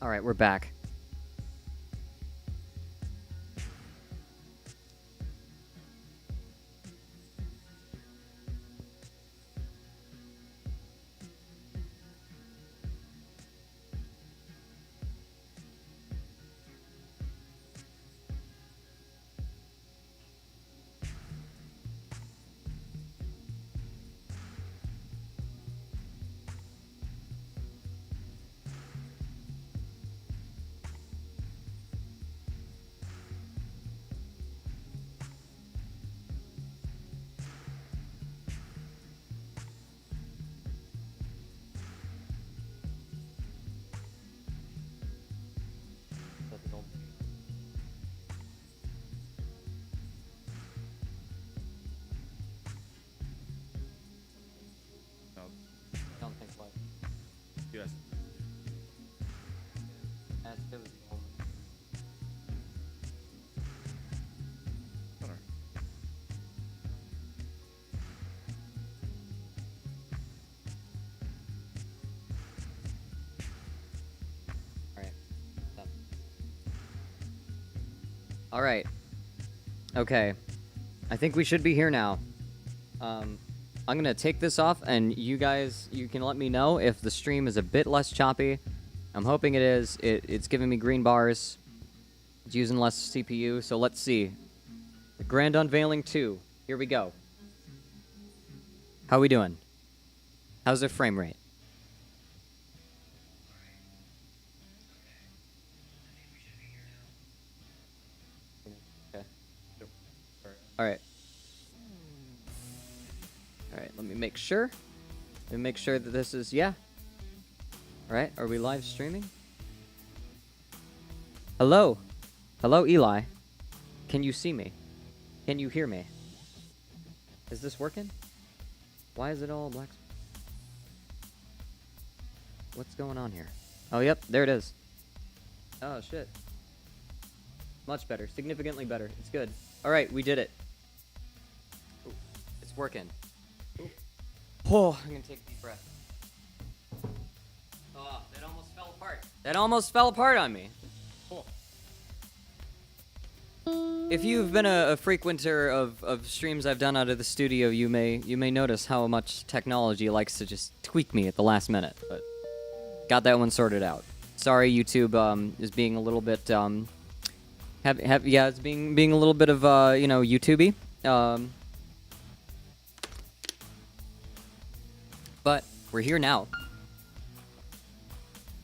All right, we're back. No. Don't think so. Yes. Better. All right. Okay. I think we should be here now. I'm gonna take this off, and you guys, you can let me know if the stream is a bit less choppy. I'm hoping it is. It's giving me green bars. It's using less CPU, so let's see. The Grand Unveiling 2. Here we go. How we doing? How's their frame rate? Okay. All right. All right, let me make sure. Let me make sure that this is, yeah. All right, are we live streaming? Hello? Hello, Eli. Can you see me? Can you hear me? Is this working? Why is it all black? What's going on here? Oh, yep, there it is. Oh, shit. Much better. Significantly better. It's good. All right, we did it. Ooh, it's working. Ooh. Oh, I'm going to take a deep breath. Oh, that almost fell apart. That almost fell apart on me. Cool. If you've been a frequenter of streams I've done out of the studio, you may notice how much technology likes to just tweak me at the last minute. But got that one sorted out. Sorry, YouTube is being a little bit yeah, it's being a little bit of you know, YouTubey. But we're here now.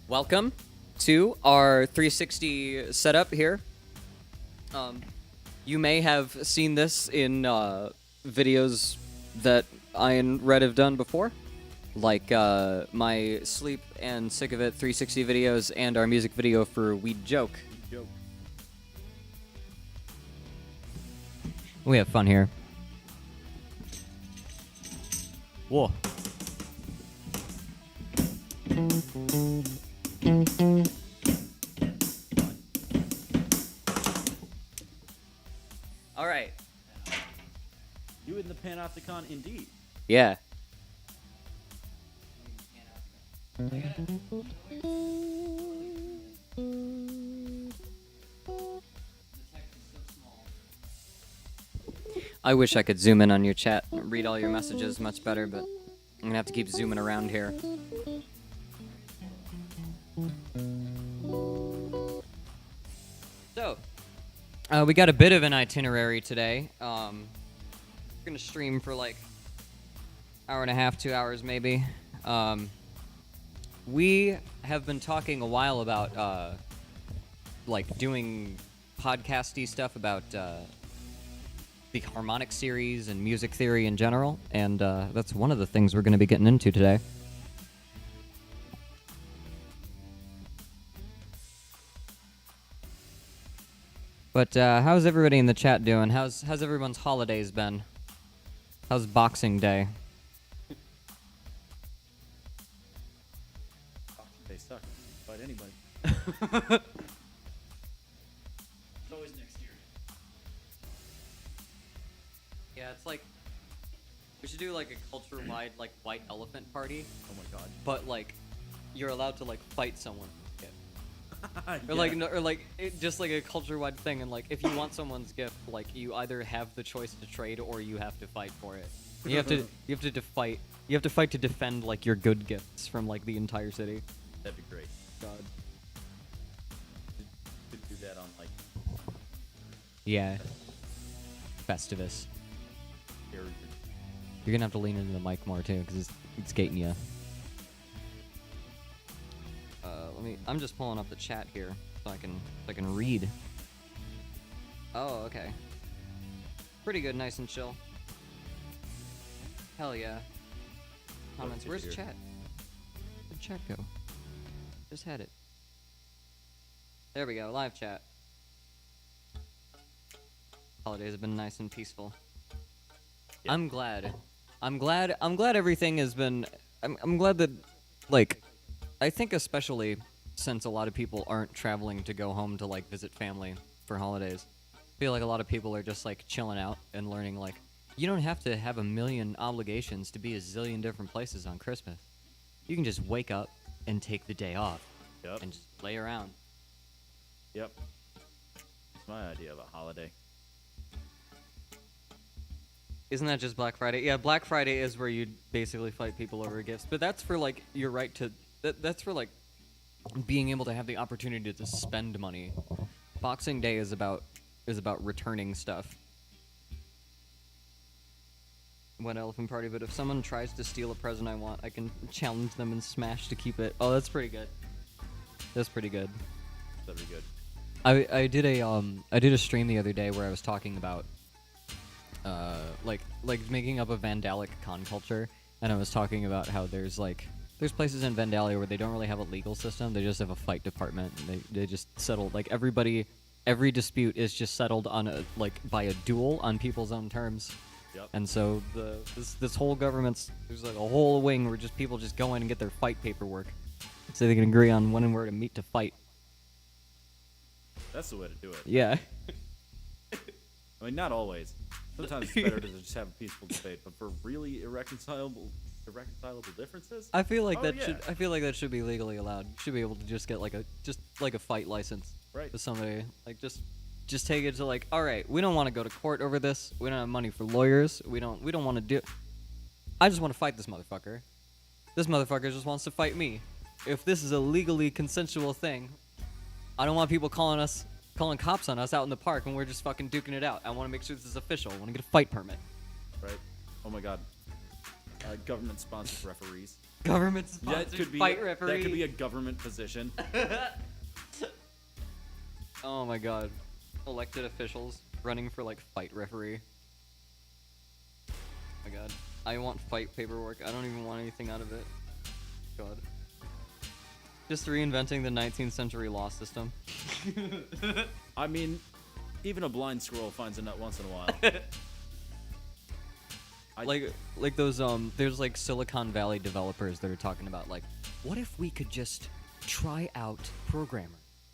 Welcome to our 360 setup here. You may have seen this in videos that I and Red have done before, like my Sleep and Sick of It 360 videos and our music video for We Joke. We have fun here. Whoa. All right. You in the Panopticon, indeed. Yeah. I wish I could zoom in on your chat and read all your messages much better, but I'm gonna have to keep zooming around here. So, we got a bit of an itinerary today. We're gonna stream for like hour and a half, 2 hours maybe. We have been talking a while about like doing podcasty stuff about the harmonic series and music theory in general, and that's one of the things we're going to be getting into today. But how's everybody in the chat doing? How's everyone's holidays been? How's Boxing Day? They suck. Fight anybody. It's always next year. Yeah, it's like we should do like a culture-wide like white elephant party, Oh my god. but like you're allowed to like fight someone. Or like, no, or like, just like a culture-wide thing, and like, if you want someone's gift, like, you either have the choice to trade or you have to fight for it. You have to fight. You have to fight to defend like your good gifts from like the entire city. That'd be great. God. Could do that on like Yeah. Festivus. carriers. You're gonna have to lean into the mic more too, because it's gating you. I'm just pulling up the chat here so I can read. Oh, okay. Pretty good, nice and chill. Hell yeah. Comments. good Where's to hear. chat? Where'd chat go? Just had it. There we go, live chat. Holidays have been nice and peaceful. Yeah. I'm glad everything has been. I'm glad that, like, I think especially since a lot of people aren't traveling to go home to like visit family for holidays. I feel like a lot of people are just like chilling out and learning like you don't have to have a million obligations to be a zillion different places on Christmas. You can just wake up and take the day off Yep. and just lay around. Yep. That's my idea of a holiday. Isn't that just Black Friday? Yeah, Black Friday is where you basically fight people over gifts, but that's for like your right to. That's for like being able to have the opportunity to spend money. Boxing Day is about returning stuff. What elephant party? But if someone tries to steal a present I want, I can challenge them and smash to keep it. Oh, that's pretty good. That's pretty good. That'd be good. I did a stream the other day where I was talking about like making up a Vandalic con culture, and I was talking about how there's places in Vandalia where they don't really have a legal system, they just have a fight department, and they just settle like every dispute is just settled on a by a duel on people's own terms. Yep. And so this whole government's there's like a whole wing where just people just go in and get their fight paperwork so they can agree on when and where to meet to fight. That's the way to do it. Yeah. I mean, not always. Sometimes it's better to just have a peaceful debate, but for really irreconcilable differences, I feel like Oh, that yeah. should be legally allowed. You should be able to just get like a fight license right? with somebody. Like just take it to like, all right, we don't want to go to court over this. We don't have money for lawyers. We don't want to do. I just want to fight this motherfucker. This motherfucker just wants to fight me. If this is a legally consensual thing, I don't want people calling cops on us out in the park when we're just fucking duking it out. I want to make sure this is official. I want to get a fight permit. Right? Oh my God. Government-sponsored referees. Government Yeah, sponsored it could be. fight referee. That could be a government position. Oh my God. Elected officials running for like fight referee. Oh my God. I want fight paperwork. I don't even want anything out of it. God. Just reinventing the 19th century law system. I mean, even a blind squirrel finds a nut once in a while. Like those there's like Silicon Valley developers that are talking about like, what if we could just try out programmers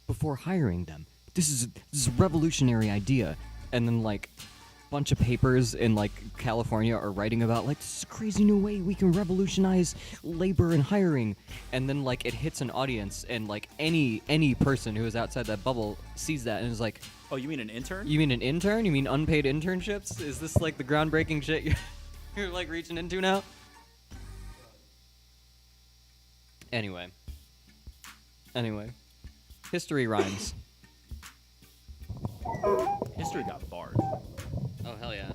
before hiring them? This is a revolutionary idea. And then like bunch of papers in like California are writing about like this is a crazy new way we can revolutionize labor and hiring, and then like it hits an audience and like any person who is outside that bubble sees that and is like, Oh, you mean an intern? you mean an intern? You mean unpaid internships? Is this like the groundbreaking shit you're like reaching into now? Anyway, history rhymes. History got bars. Oh hell yeah.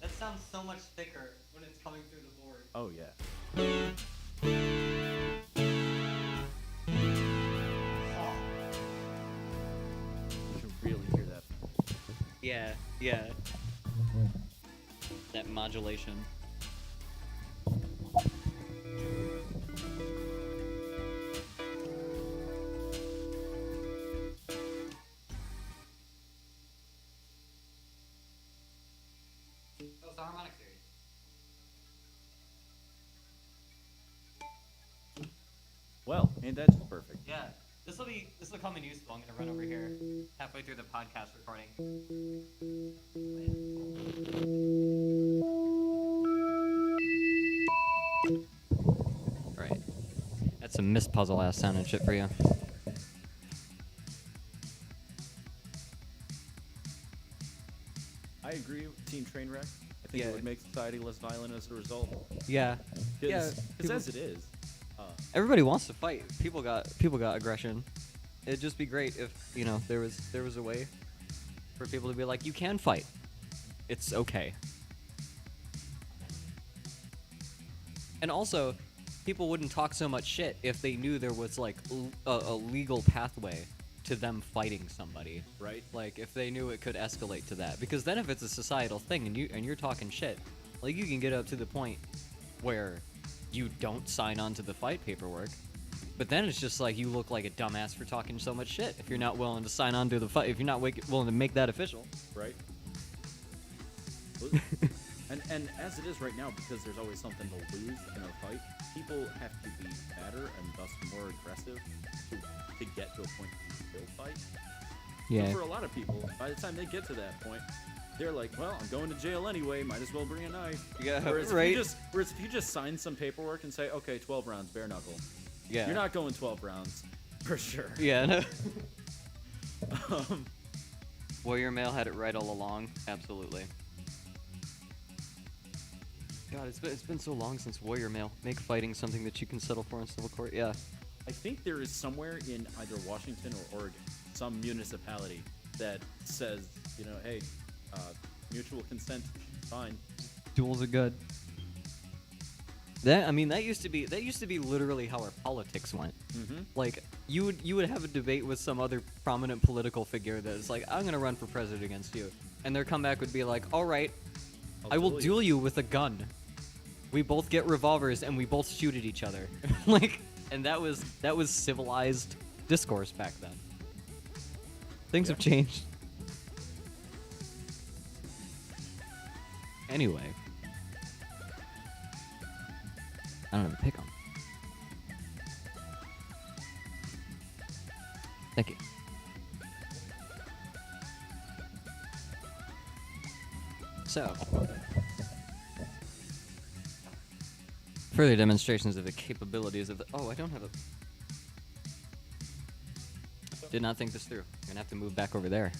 That sounds so much thicker when it's coming through the board. Oh yeah. You can really hear that. Yeah. That modulation. Oh, it's the harmonic series. Well, ain't that just perfect? Yeah. This will come in useful. I'm gonna run over here halfway through the podcast recording. All right, that's some Miss Puzzle ass sound and shit for you. I agree with Team Trainwreck. I think Yeah. it would make society less violent as a result. Yeah, Because people- as it is, everybody wants to fight. People got aggression. It'd just be great if there was a way for people to be like, you can fight. It's okay. And also, people wouldn't talk so much shit if they knew there was like a legal pathway to them fighting somebody. right? Like if they knew it could escalate to that, because then if it's a societal thing and you're talking shit, like you can get up to the point where you don't sign on to the fight paperwork, but then it's just like you look like a dumbass for talking so much shit if you're not willing to sign on to the fight, if you're not willing to make that official. Right? and as it is right now, because there's always something to lose in a fight, people have to be badder and thus more aggressive to get to a point where you will fight. So for a lot of people, by the time they get to that point, they're like, well, I'm going to jail anyway, might as well bring a knife. Yeah, Whereas right. if you just sign some paperwork and say, okay, 12 rounds, bare knuckle. Yeah. You're not going 12 rounds, for sure. Yeah. No. Um, Warrior Mail had it right all along. Absolutely. God, it's been so long since Warrior Mail. Make fighting something that you can settle for in civil court. Yeah. I think there is somewhere in either Washington or Oregon, some municipality that says, hey, mutual consent, fine. Duels are good. That used to be literally how our politics went. Mm-hmm. Like you would have a debate with some other prominent political figure that's like, I'm gonna run for president against you, and their comeback would be like, all right, I will duel you with a gun. We both get revolvers and we both shoot at each other. Like, and that was civilized discourse back then. Things have changed. Anyway, I don't have a pick on. Thank you. So, further demonstrations of the capabilities of the. Oh, I don't have a. Did not think this through. I'm gonna have to move back over there.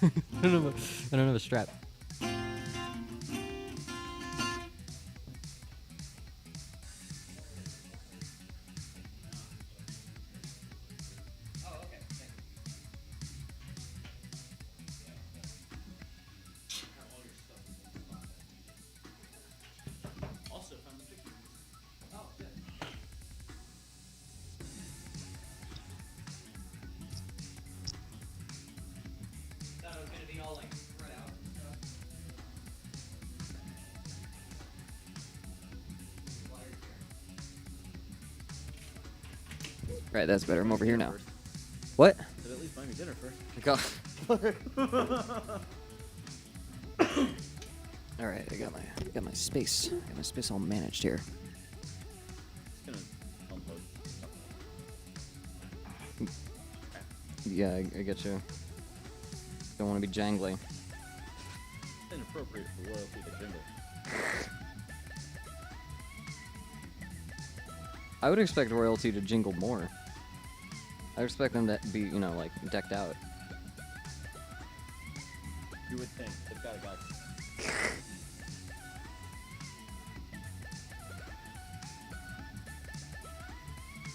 I don't have a strap. Also found the picture. Oh, good. Thought it was gonna be all like spread out and stuff. Right, that's better. I'm over here now. What? But at least buy me dinner first. All right, I got my space. I got my space all managed here. Just gonna unload stuff. Yeah, I get you. Don't want to be jangly. It's inappropriate for royalty to jingle. I would expect royalty to jingle more. I expect them to be, like decked out. You would think they've got a guy.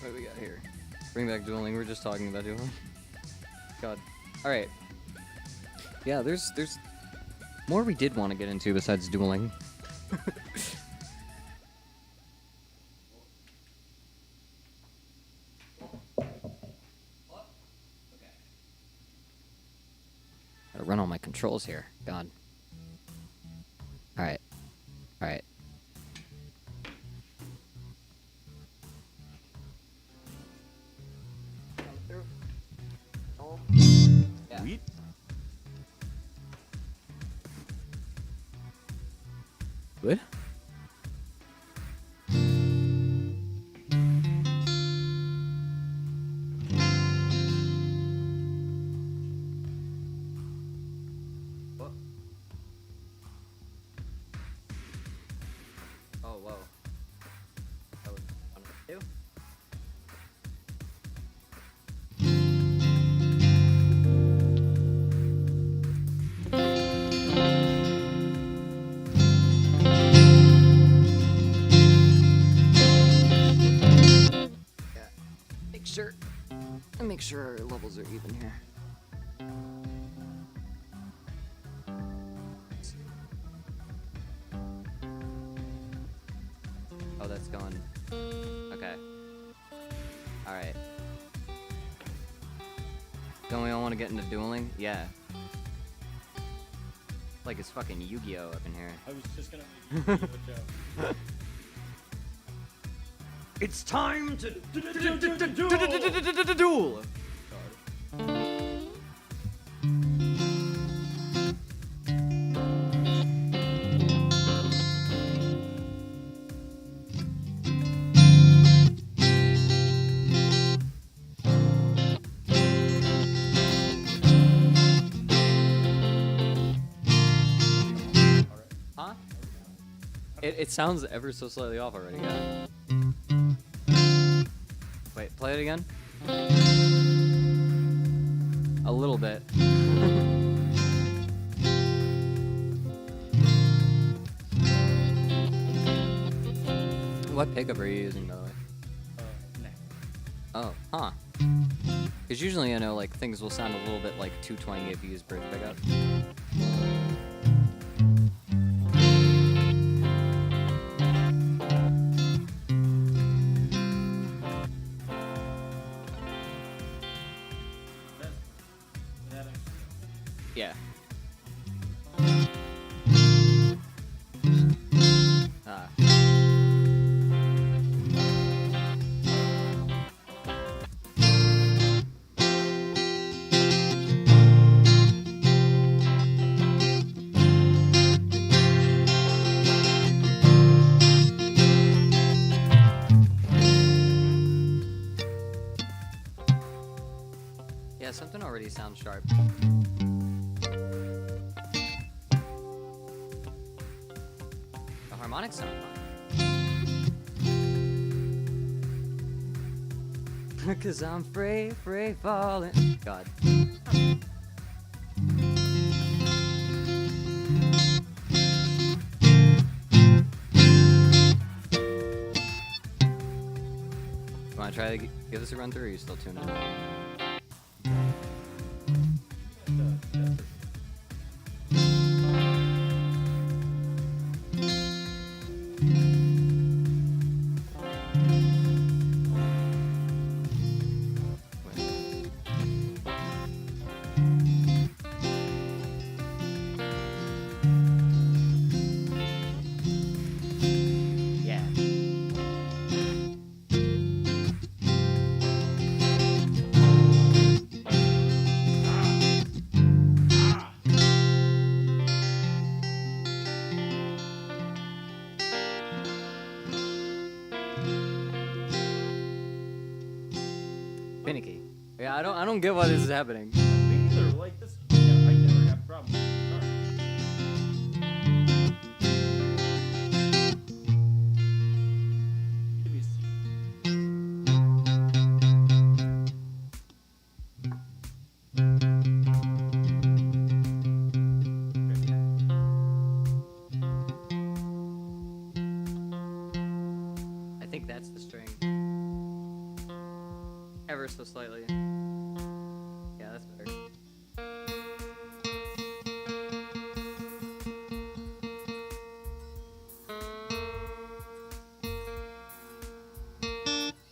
What do we got here? Bring back dueling. We're just talking about dueling. God. All right. Yeah, there's more we did want to get into besides dueling. Gotta run all my controls here. God. All right. All right. Yeah. Sweet. Good. make sure our levels are even here. Oh, that's going. Okay. All right. Don't we all want to get into dueling? Yeah. Like it's fucking Yu-Gi-Oh up in here. I was just gonna make a joke. It's time to duel. Huh? It sounds ever so slightly off already, yeah. Wait, play it again? A little bit. What pickup are you using, by the way? Neck. Oh, huh. Because usually I know like things will sound a little bit like too twangy if you use bridge pickup. Yeah. Ah. Yeah, something already sounds sharp. The harmonics sound fun. Cause I'm free falling. God. Wanna try to give this a run through, or are you still tuning in? Yeah. Finicky. Yeah, I don't get why this is happening. Me neither. Like this. Yeah, I never have a problem with the guitar. Give me a C. I think that's the string. Ever so slightly. Yeah, that's better.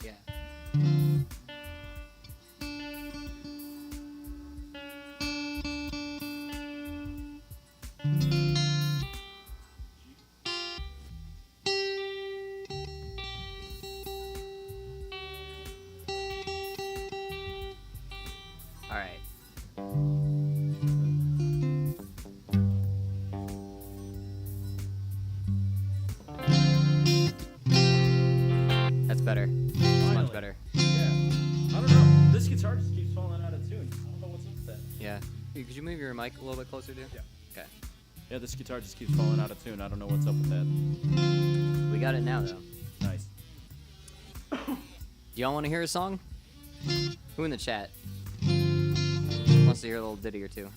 Yeah. All right. That's better. Finally. Much better. Yeah. I don't know. This guitar just keeps falling out of tune. I don't know what's up with that. Yeah. Could you move your mic a little bit closer, dude? Yeah. Okay. Yeah, this guitar just keeps falling out of tune. I don't know what's up with that. We got it now, though. Nice. Y'all want to hear a song? Who in the chat wants to hear a little ditty or two?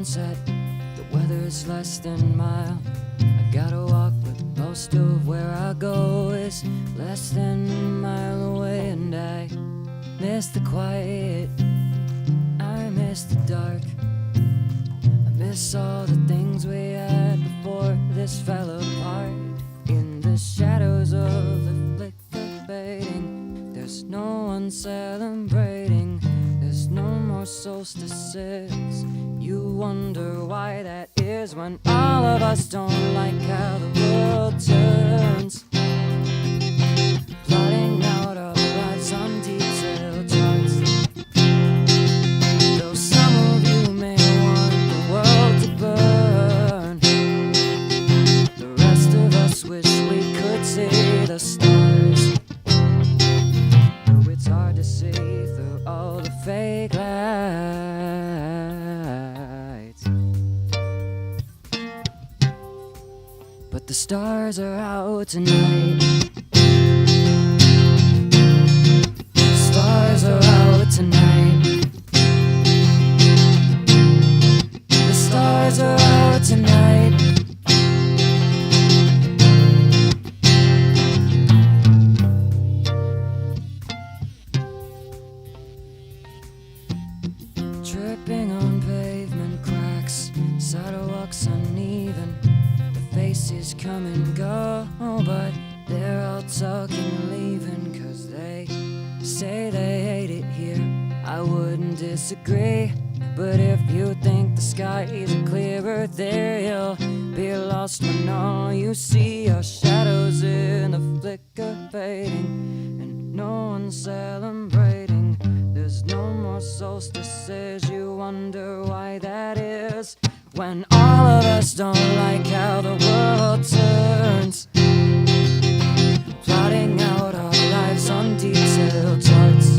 sunset. The weather's less than mild. I gotta walk, but most of where I go is less than a mile away. And I miss the quiet, I miss the dark, I miss all the things we had before this fell apart. In the shadows of the flicker fading, there's no one celebrating. There's no more solstices. You wonder why that is when all of us don't like how the world turns. Plotting out our lives on detailed charts. Though some of you may want the world to burn, the rest of us wish we could see the stars. Though it's hard to see through all the fake lights. But the stars are out tonight. The stars are out tonight. The stars are out tonight. Tripping on pavement cracks, sidewalks uneven. The faces come and go, but they're all talking leaving. 'Cause they say they hate it here. I wouldn't disagree, but if you think the skies are clearer there, you'll be lost when all you see are shadows in the flicker fading, and no one's celebrating. There's no more solstices. You wonder why that is when all of us don't like how the world turns. Plotting out our lives on detailed charts.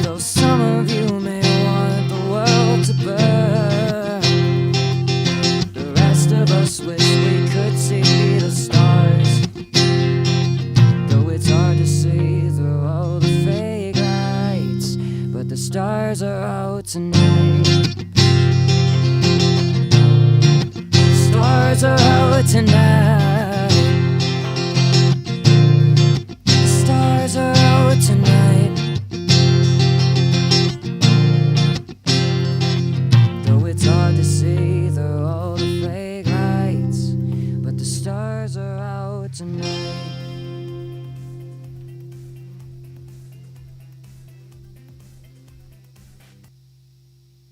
Though some of you may want the world to burn, the rest of us wish we could see the stars. Though it's hard to see through all the fake lights, but the stars are out tonight. The stars are out tonight. The stars are out tonight. Though it's hard to see through all the fake lights, but the stars are out tonight.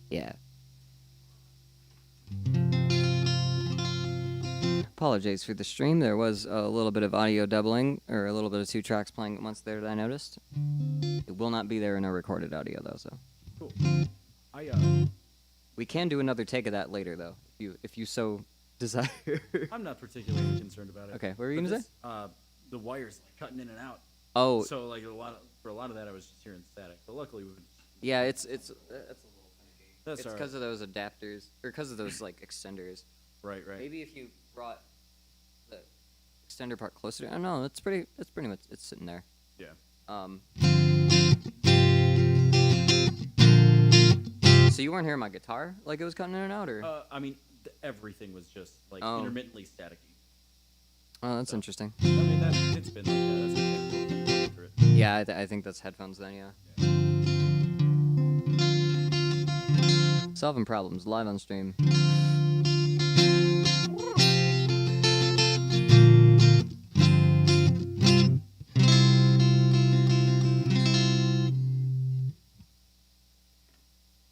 Yeah. Apologies for the stream. There was a little bit of audio doubling, or a little bit of two tracks playing at once there that I noticed. It will not be there in our recorded audio, though, so. Cool. We can do another take of that later, though, if you so desire. I'm not particularly concerned about it. Okay, what were you gonna say? The wires like, cutting in and out. Oh. So like for a lot of that, I was just hearing static. But luckily, Yeah, it's a little funky. That's It's all right. because of those adapters, or because of those like extenders. Right. Maybe if you brought the extender part closer. I don't know. It's pretty much it's sitting there. Yeah. So you weren't hearing my guitar like it was cutting in and out, or? I mean, everything was just like Oh. intermittently staticky. Oh, that's interesting. I mean, it's been like that. That's okay. For it. Yeah, I think that's headphones then. Yeah. Solving problems live on stream.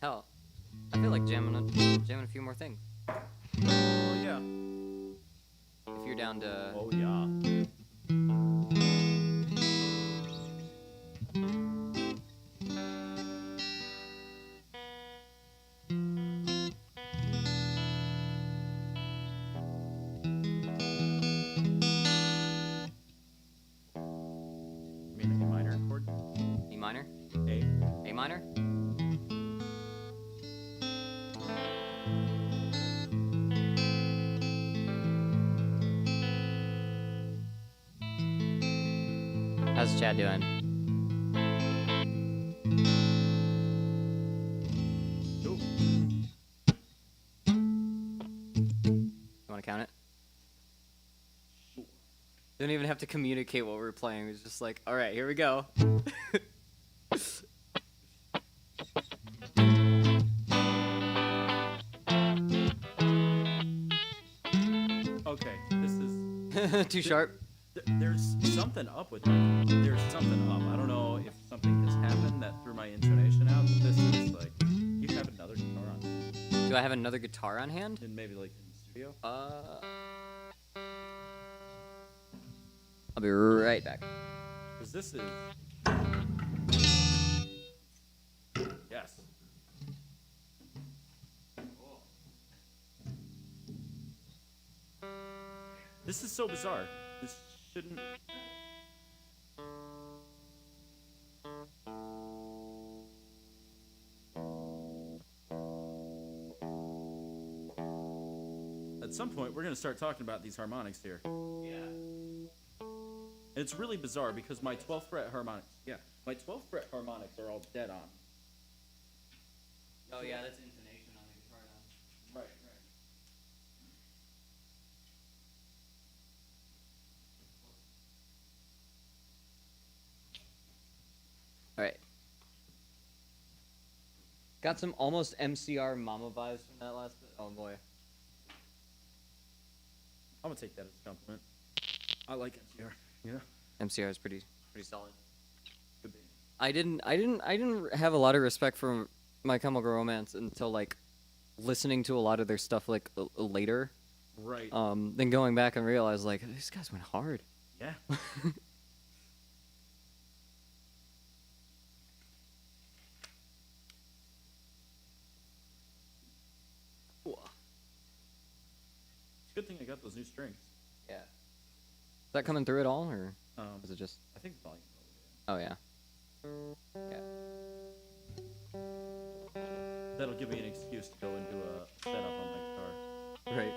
Hell, I feel like jamming a few more things. Oh yeah. If you're down to. Oh yeah. A minor chord. E minor? A. A minor? How's Chad doing? Cool. to count it? Didn't even have to communicate what we were playing. It was just like, all right, here we go. Okay, this is Too sharp. There's something up with that. There's something up. I don't know if something has happened that threw my intonation out, but this is like, you have another guitar on, Do I have another guitar on hand? and maybe like in the studio. I'll be right back. Because this is, yes. This is so bizarre. This shouldn't. At some point, we're going to start talking about these harmonics here. Yeah. It's really bizarre because my 12th fret harmonics, my 12th fret harmonics are all dead on. Oh yeah, that's intonation on the guitar now. Right. All right. Got some almost MCR Mama vibes from that last bit. Oh boy. I'm going to take that as a compliment. I like MCR, you know? MCR is pretty solid. Could be. I didn't have a lot of respect for My Chemical Romance until like listening to a lot of their stuff like later. Right. Then going back and realize like these guys went hard. Yeah. It's a good thing I got those new strings. Yeah. Is that coming through at all, or is it just? I think the volume. Oh yeah. Yeah. That'll give me an excuse to go into a setup on my guitar. Right.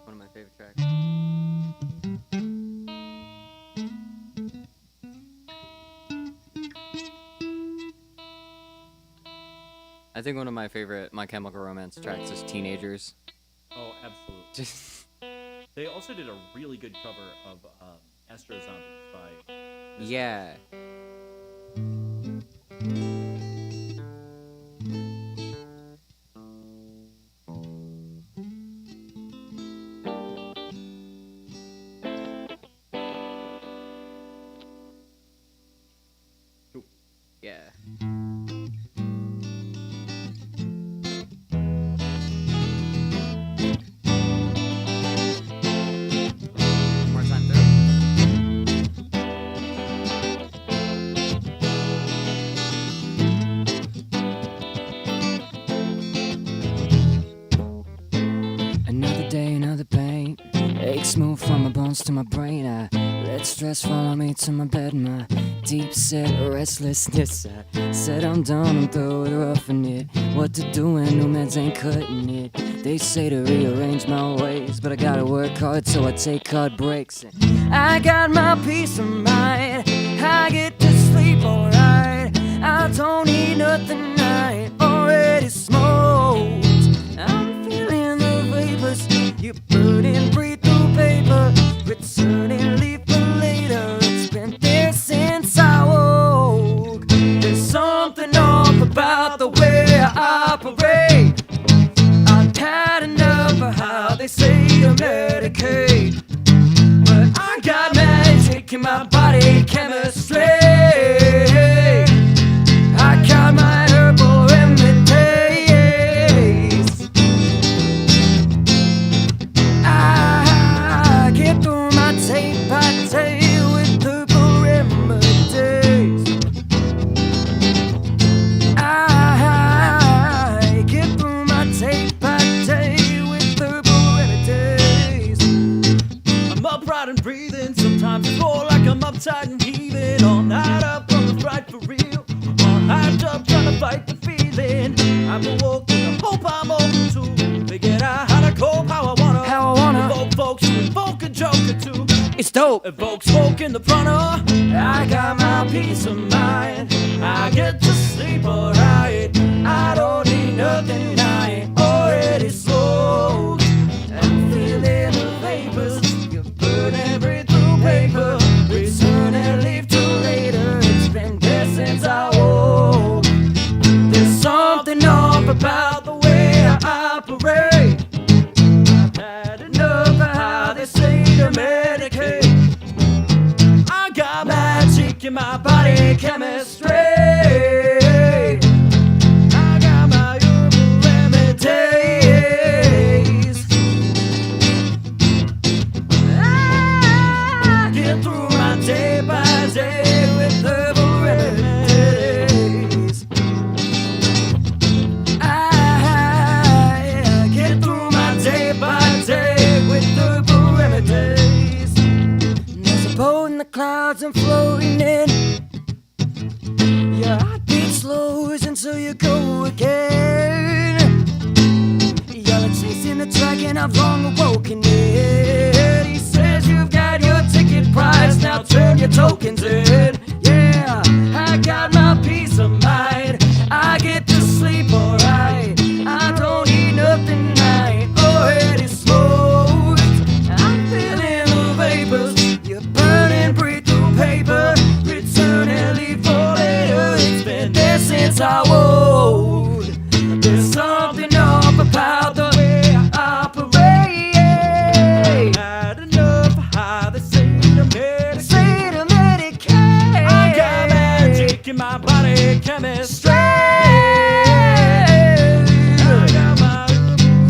One of my favorite tracks. I think one of my favorite My Chemical Romance tracks is Teenagers. Oh, absolutely. Just They also did a really good cover of Astro Zombies by. yeah. Cool. Yeah. More time through. Another day, another pain. Aches move from my bones to my brain. I let stress follow me to my bed. My deep set restlessness. I said I'm done, I'm through with roughing it. What to do when new meds ain't cutting it? They say to rearrange my ways, but I gotta work hard, so I take hard breaks. And I got my peace of mind. I get to sleep alright. I don't need nothing. I already smoked. I'm feeling the vapors. You burn and breathe through paper. Returning leaf for later. It's been there since I woke. There's something off about the way I operate. I've had enough of how they say to medicate. But I got magic in my body chemistry. I got my herbal remedies. I get through my tape by day with herbal remedies. I get through my tape by day with herbal remedies. I'm upright and breathing, sometimes I feel like I'm uptight and heaving. All night up on the fright for real, all hyped up trying to fight the feeling. I'm awoke and I hope I'm open to figure out how to cope, how I wanna evoke folks to invoke a joke or two. It's dope. Evoke smoke in the prana. I got my peace of mind. I get to sleep alright. I don't need nothing. I ain't already chemistry. I got my herbal remedies. I get through my day by day with herbal remedies. I get through my day by day with herbal remedies. There's a boat in the clouds and floating in. Your heartbeat slows until you go again. You're chasing the dragon I've long awoken in. He says you've got your ticket price, now turn your tokens in. Yeah, I got my peace of mind. I get to sleep alright. I don't need nothing night. Oh, head is smoked. I'm feeling the vapors. You're burning, breathe through paper. Return and leave for later. It's been there since I woke. There's something off about the way I operate. Had enough of how they say to medicate. I got magic in my body chemistry. I got my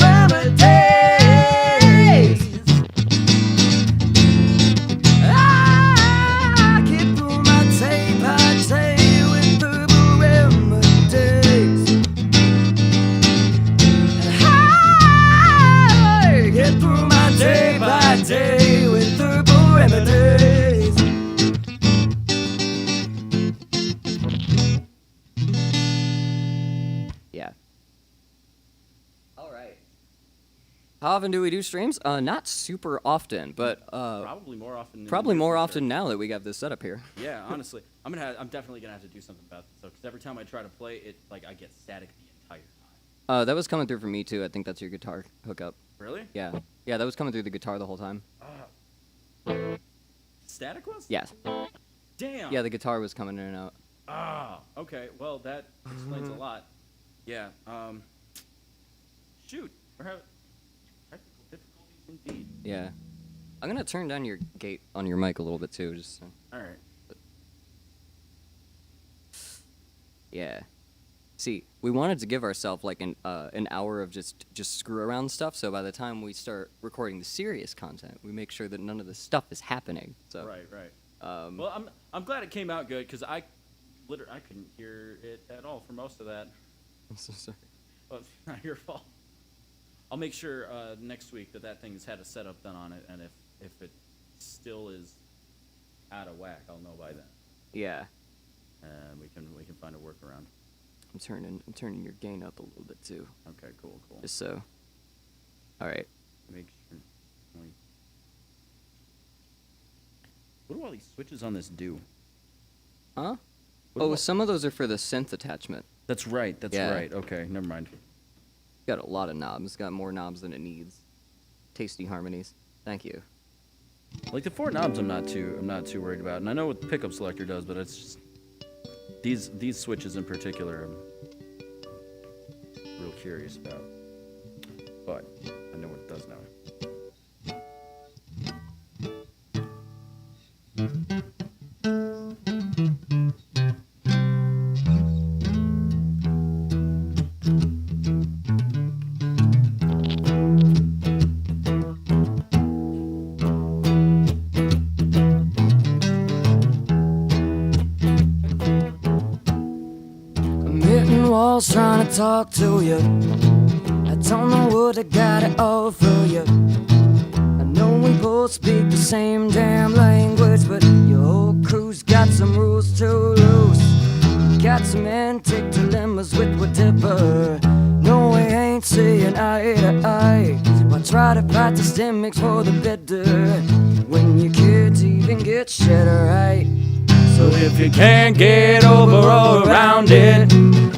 remedies. I get through my day by day with herbal remedies. I get through my day by day with herbal remedies. Yeah. All right. How often do we do streams? Not super often, but Probably more often. probably more often now that we got this setup here. Yeah, honestly, I'm definitely gonna have to do something about this though, because every time I try to play it, like I get static the entire time. That was coming through for me too. I think that's your guitar hookup. Really? Yeah. Yeah, that was coming through the guitar the whole time. Static was? Yes. Damn. Yeah, the guitar was coming in and out. Ah. Okay. Well, that explains a lot. Yeah. Shoot. We're having technical difficulties indeed. Yeah. I'm gonna turn down your gate on your mic a little bit too, just so. All right. Yeah. See, we wanted to give ourselves like an hour of just screw around stuff, so by the time we start recording the serious content, we make sure that none of this stuff is happening. So. Right. Well, I'm glad it came out good because I couldn't hear it at all for most of that. I'm so sorry. Well, it's not your fault. I'll make sure next week that thing's had a setup done on it, and if it still is out of whack, I'll know by then. Yeah. And we can find a workaround. I'm turning your gain up a little bit too. Okay, cool. Just so. All right. Make sure. What do all these switches on this do? Huh? What do Oh, all- some of those are for the synth attachment. That's right. Yeah. Right. Okay, never mind. Got a lot of knobs. Got more knobs than it needs. Tasty harmonies. Thank you. Like the 4 knobs, I'm not too worried about, and I know what the pickup selector does, but it's just these switches in particular, I'm real curious about. But I know what it does now. I'm hitting walls trying to talk to you. I don't know what I gotta offer you. I know we both speak the same damn language, but your whole crew's got some rules to loose. Got some antic dilemmas with whatever. No, we ain't seeing eye to eye. Why try to fight the stomachs for the better when your kids even get shit right? So if you can't get over or around it,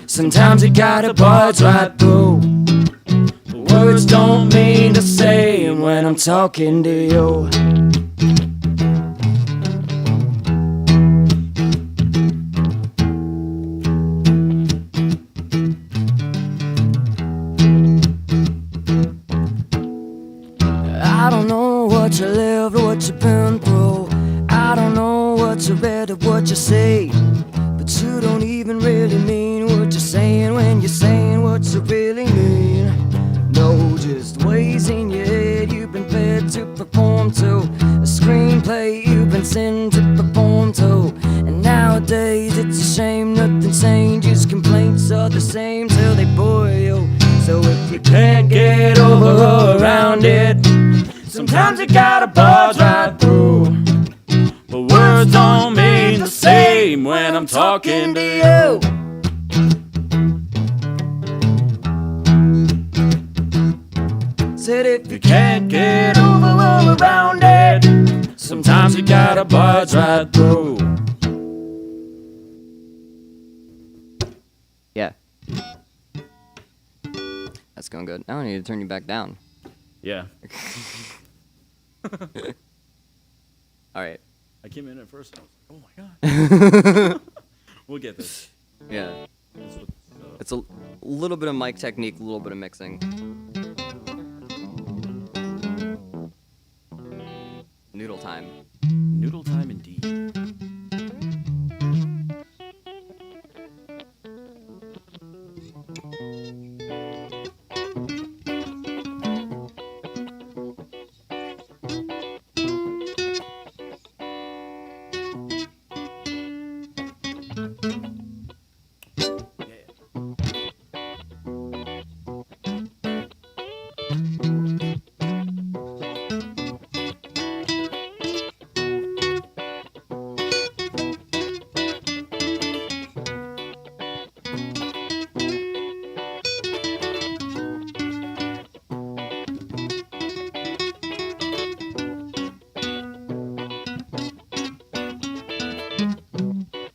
sometimes you gotta barge right through. The words don't mean the same when I'm talking to you. I don't know what you lived or what you've been through. I don't know what you read or what you see. you really mean. No, just ways in your head you've been fed to perform to. A screenplay you've been sent to perform to. And nowadays it's a shame, nothing sane. Just complaints are the same till they bore you. So if you can't get over or around it, sometimes you gotta barge right through. But words don't mean the same when I'm talking to you. Said if You can't get over or around it. Sometimes you gotta barge right through. Yeah. That's going good. Now I need to turn you back down. Yeah. All right. I came in at first and I was like, oh my god. We'll get this. Yeah. That's what, It's a little bit of mic technique, a little bit of mixing. Noodle time. noodle time indeed.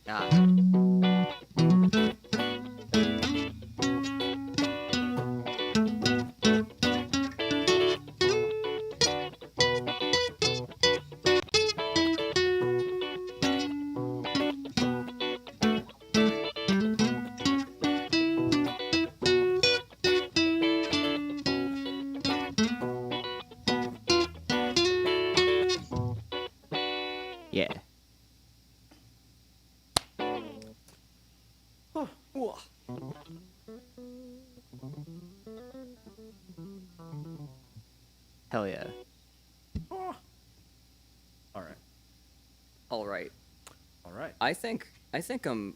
Ah. Yeah. Hell yeah. All right. All right. All right. I think I'm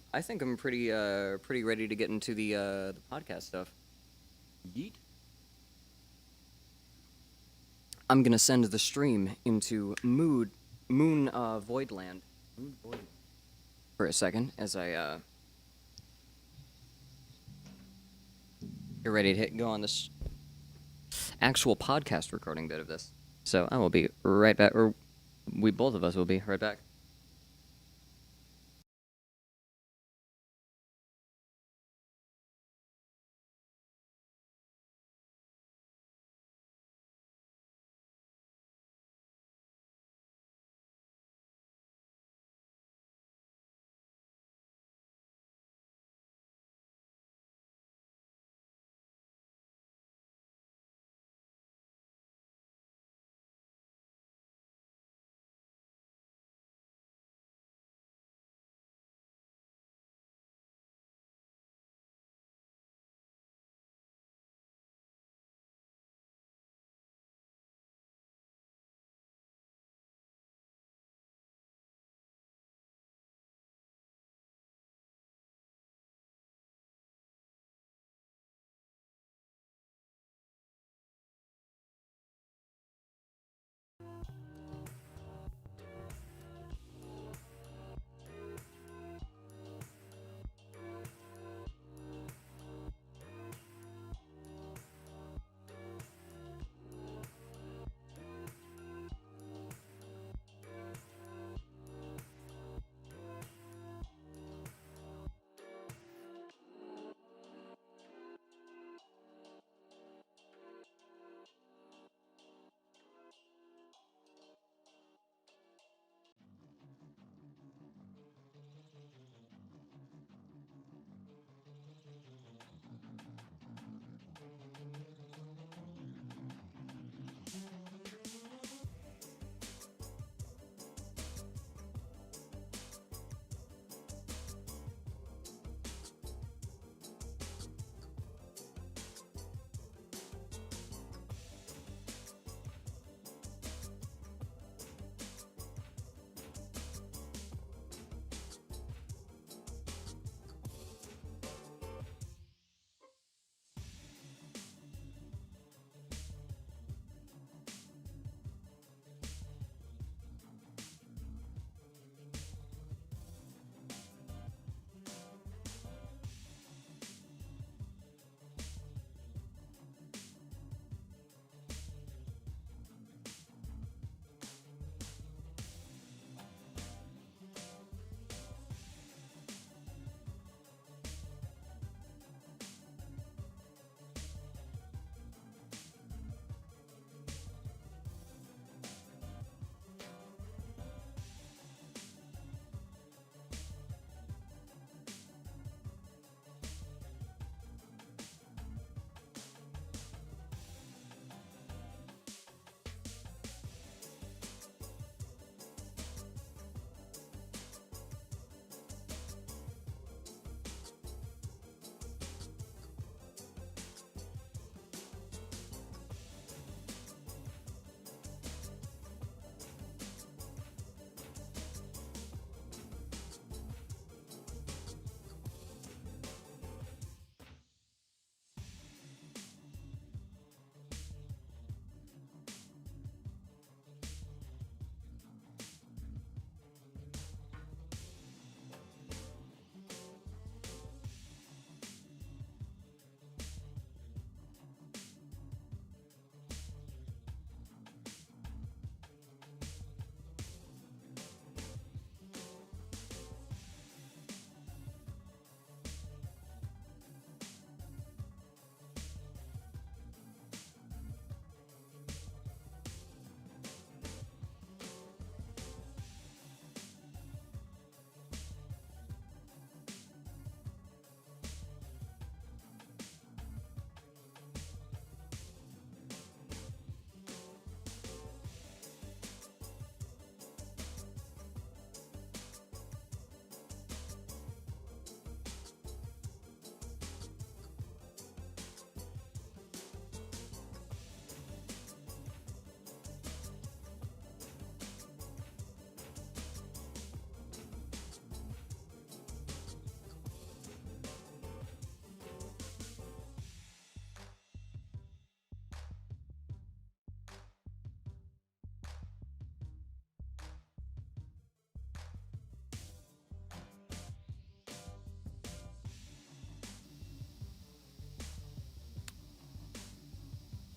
pretty ready to get into the podcast stuff. Yeet. I'm gonna send the stream into Moon Voidland Moon boy. for a second as I get ready to go on this actual podcast recording bit of this. So I will be right back, or we both of us will be right back.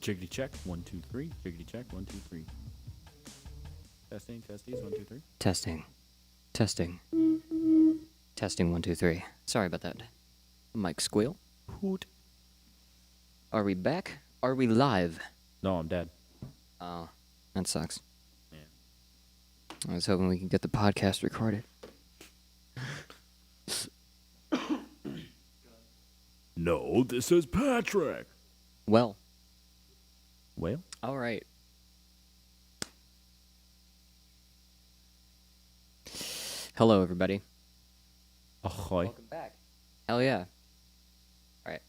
Jiggity check. 1, 2, 3. Jiggity check. 1, 2, 3. Testing. Testes. 1, 2, 3. Testing. Testing. Testing 1, 2, 3. Sorry about that. Mic squeal. Hoot. Are we back? Are we live? No, I'm dead. Oh, that sucks. Yeah. I was hoping we could get the podcast recorded. No, this is Patrick. Well, All right. Hello, everybody. Ahoy. Welcome back. Hell yeah. All right.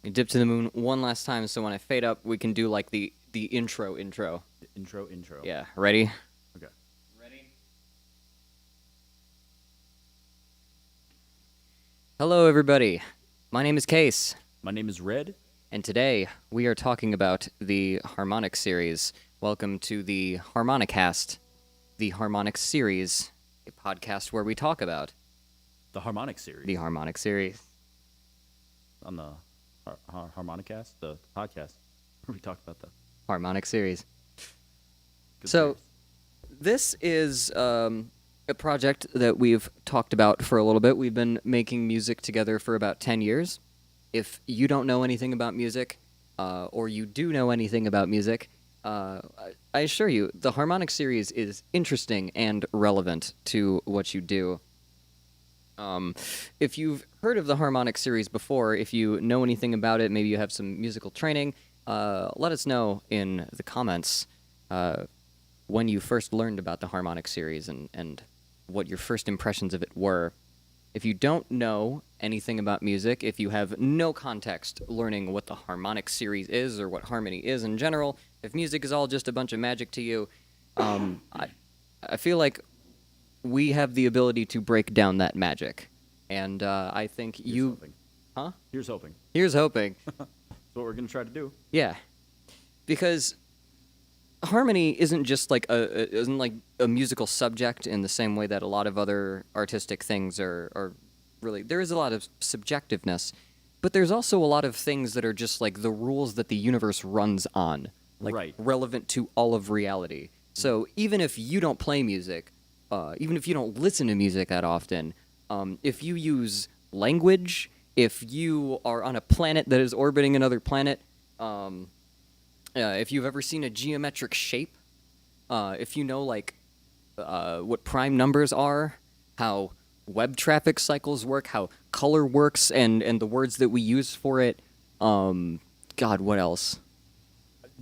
We dip to the moon one last time, so when I fade up, we can do like the intro. Intro. Yeah. Ready? Okay. Ready. Hello, everybody. My name is Case, My name is Red. and today we are talking about the Harmonics series. Welcome to the Harmonicast, the Harmonics series, a podcast where we talk about The Harmonics series. the Harmonics series. On the Harmonicast, the podcast, where we talked about the Harmonics series. good So, series. this is a project that we've talked about for a little bit. We've been making music together for about 10 years. If you don't know anything about music, or you do know anything about music, I assure you, the Harmonic series is interesting and relevant to what you do. If you've heard of the Harmonic series before, if you know anything about it, maybe you have some musical training, let us know in the comments when you first learned about the Harmonic series and what your first impressions of it were. If you don't know anything about music, if you have no context learning what the Harmonic series is or what harmony is in general, if music is all just a bunch of magic to you, I feel like we have the ability to break down that magic. And I think Here's you... hoping. Huh? Here's hoping. Here's hoping. That's what we're gonna try to do. Yeah, because harmony isn't just like a musical subject in the same way that a lot of other artistic things are really. There is a lot of subjectiveness, but there's also a lot of things that are just like the rules that the universe runs on, like Right. relevant to all of reality. So even if you don't play music, even if you don't listen to music that often, if you use language, if you are on a planet that is orbiting another planet, if you've ever seen a geometric shape, if you know like what prime numbers are, how web traffic cycles work, how color works, and the words that we use for it, God, what else?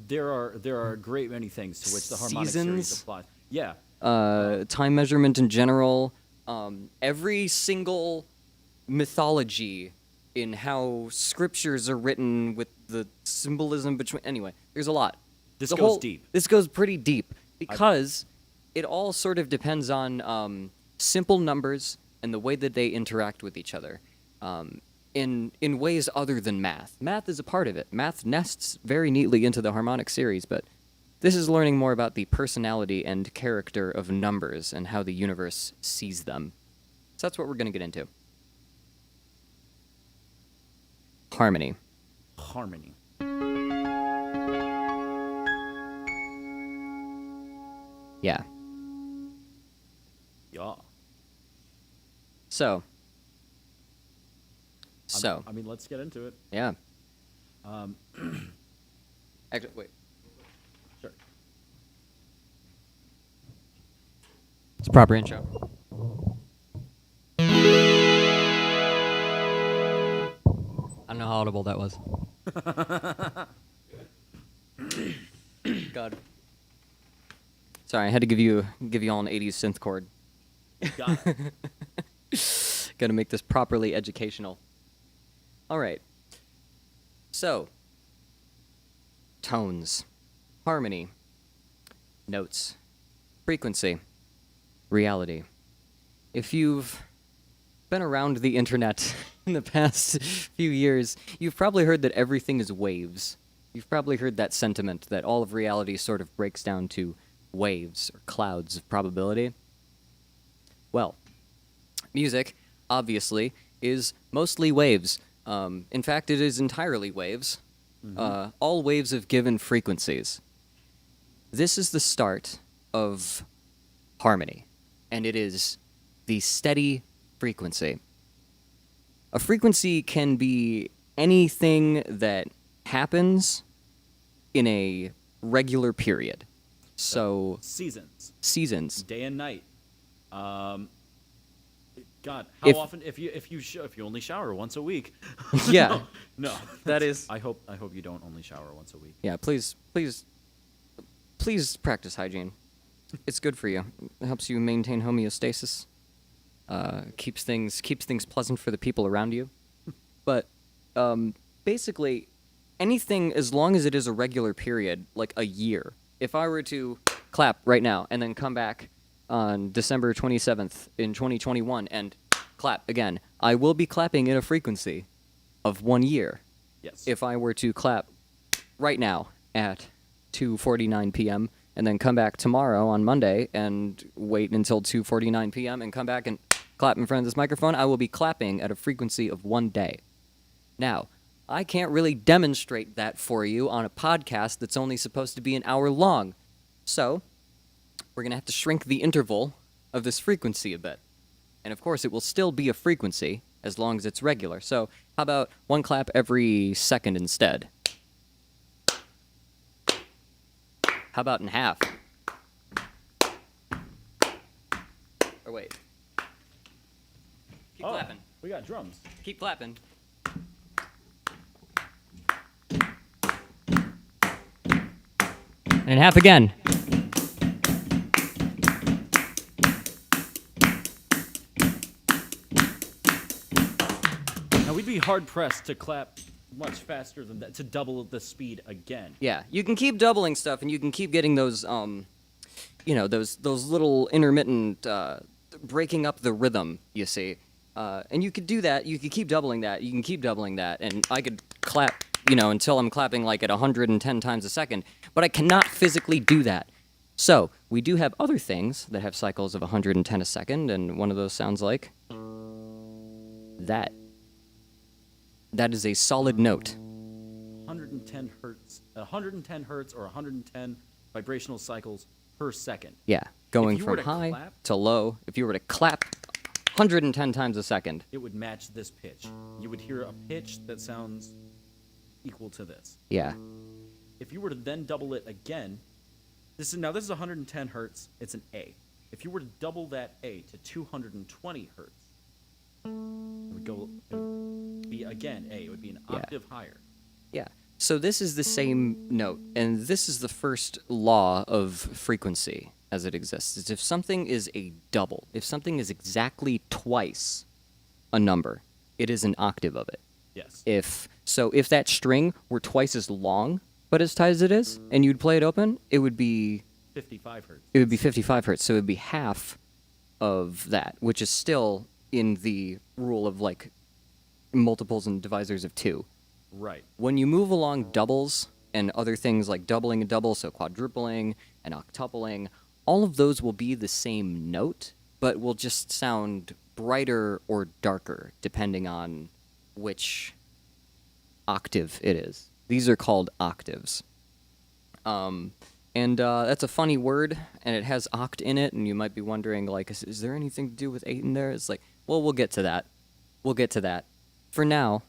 There are a great many things to which the Harmonic Seasons? series applies. Yeah. Time measurement in general, every single mythology in how scriptures are written with the symbolism between. Anyway, there's a lot. This The goes whole- deep. This goes pretty deep because it all sort of depends on simple numbers and the way that they interact with each other. In ways other than math. Math is a part of it. Math nests very neatly into the Harmonic series, but this is learning more about the personality and character of numbers and how the universe sees them. So that's what we're going to get into. Harmony. Harmony. Yeah. Yeah. So. I mean, let's get into it. Yeah. Um, Actually, wait. Sure. It's a proper intro. I don't know how audible that was. God. Sorry, I had to give you all an 80s synth chord. Got it. Got to make this properly educational. All right. So, tones, harmony, notes, frequency, reality. If you've been around the internet in the past few years, you've probably heard that everything is waves. You've probably heard that sentiment that all of reality sort of breaks down to waves or clouds of probability. Well, music, obviously, is mostly waves. In fact, it is entirely waves. all waves of given frequencies. This is the start of harmony, and it is the steady frequency. A frequency can be anything that happens in a regular period. So, Seasons, seasons. day and night. God, how If- often? If you only shower once a week. Yeah. No, That is- I hope you don't only shower once a week. Yeah, please practice hygiene. It's good for you. It helps you maintain homeostasis. Keeps things pleasant for the people around you. But basically, anything as long as it is a regular period, like a year. If I were to clap right now and then come back on December 27th in 2021 and clap again, I will be clapping in a frequency of 1 year. Yes. If I were to clap right now at 2:49 p.m. and then come back tomorrow on Monday and wait until 2:49 p.m. and come back and clap in front of this microphone, I will be clapping at a frequency of 1 day. Now, I can't really demonstrate that for you on a podcast that's only supposed to be an hour long. So, we're going to have to shrink the interval of this frequency a bit. And of course, it will still be a frequency as long as it's regular. So, how about one clap every second instead? How about in half? Or wait. Keep clapping. We got drums. Keep clapping. And in half again. Now we'd be hard pressed to clap much faster than that, to double the speed again. Yeah, you can keep doubling stuff, and you can keep getting those, those little intermittent, breaking up the rhythm, you see. And you could do that, you could keep doubling that, you can keep doubling that, and I could clap, until I'm clapping like at 110 times a second, but I cannot physically do that. So, we do have other things that have cycles of 110 a second, and one of those sounds like that. That is a solid note. 110 hertz or 110 vibrational cycles per second. Yeah, going you were from to high clap- to low. If you were to clap 110 times a second. It would match this pitch. You would hear a pitch that sounds equal to this. Yeah. If you were to then double it again, this is 110 hertz. It's an A. If you were to double that A to 220 hertz, it would be again A. It would be an Yeah. octave higher. Yeah. So this is the same note, and this is the first law of frequency as it exists. Is if something is a double, if something is exactly twice a number, it is an octave of it. Yes. If that string were twice as long but as tight as it is, and you'd play it open, it would be 55 hertz. 55 hertz, so it would be half of that, which is still in the rule of like multiples and divisors of 2. Right. When you move along doubles and other things like doubling a double, so quadrupling and octupling, all of those will be the same note, but will just sound brighter or darker depending on which octave it is. These are called octaves. That's a funny word, and it has oct in it, and you might be wondering, like, is there anything to do with 8 in there? It's like, well, we'll get to that. We'll get to that. For now,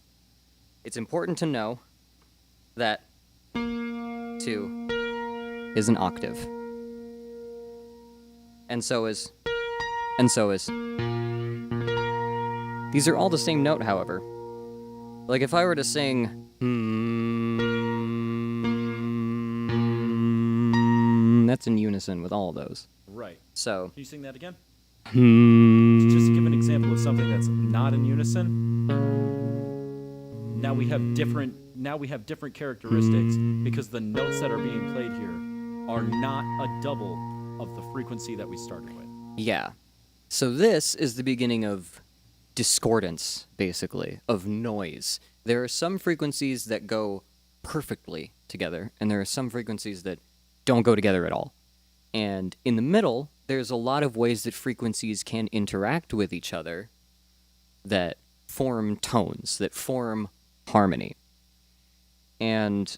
it's important to know that 2 is an octave. And so is. These are all the same note, however. Like, if I were to sing, that's in unison with all of those. Right. So, Can you sing that again? Just to give an example of something that's not in unison. Now we have different characteristics because the notes that are being played here are not a double of the frequency that we started with. yeah. So this is the beginning of discordance, basically, of noise. There are some frequencies that go perfectly together, and there are some frequencies that don't go together at all. And in the middle, there's a lot of ways that frequencies can interact with each other that form tones, that form harmony. And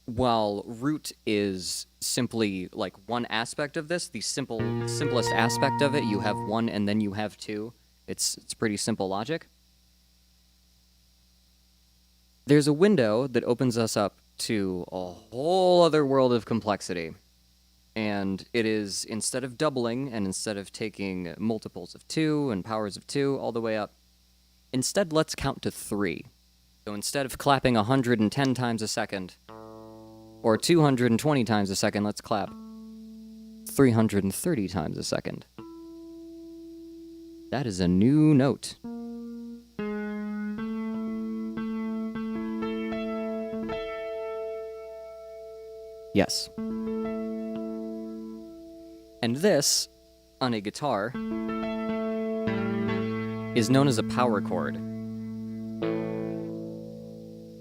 while root is simply like one aspect of this, the simplest aspect of it, you have one and then you have two. It's pretty simple logic. There's a window that opens us up to a whole other world of complexity. And it is, instead of doubling and instead of taking multiples of 2 and powers of 2 all the way up, instead let's count to 3. So instead of clapping 110 times a second, or 220 times a second, let's clap 330 times a second. That is a new note. Yes. And this, on a guitar, is known as a power chord.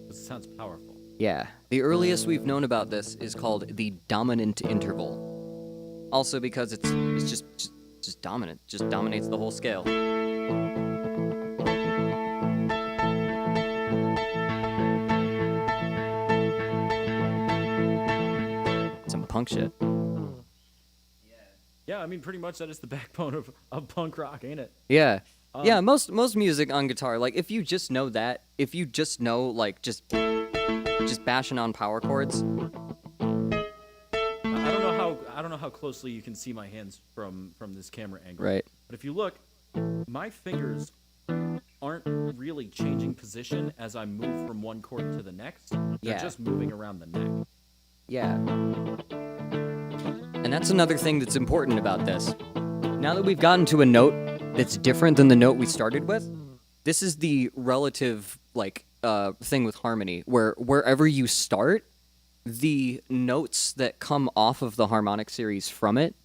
This sounds powerful. Yeah. The earliest we've known about this is called the dominant interval. Also because it's just dominant, just dominates the whole scale. Some punk shit. Yeah, I mean, pretty much that is the backbone of punk rock, ain't it? Yeah. Yeah, most music on guitar, like if you just know that, if you just know like just bashing on power chords. I don't know how closely you can see my hands from this camera angle. Right. But if you look, my fingers aren't really changing position as I move from one chord to the next. They're Yeah. just moving around the neck. Yeah. And that's another thing that's important about this. Now that we've gotten to a note that's different than the note we started with, this is the relative thing with harmony, where wherever you start, the notes that come off of the harmonic series from it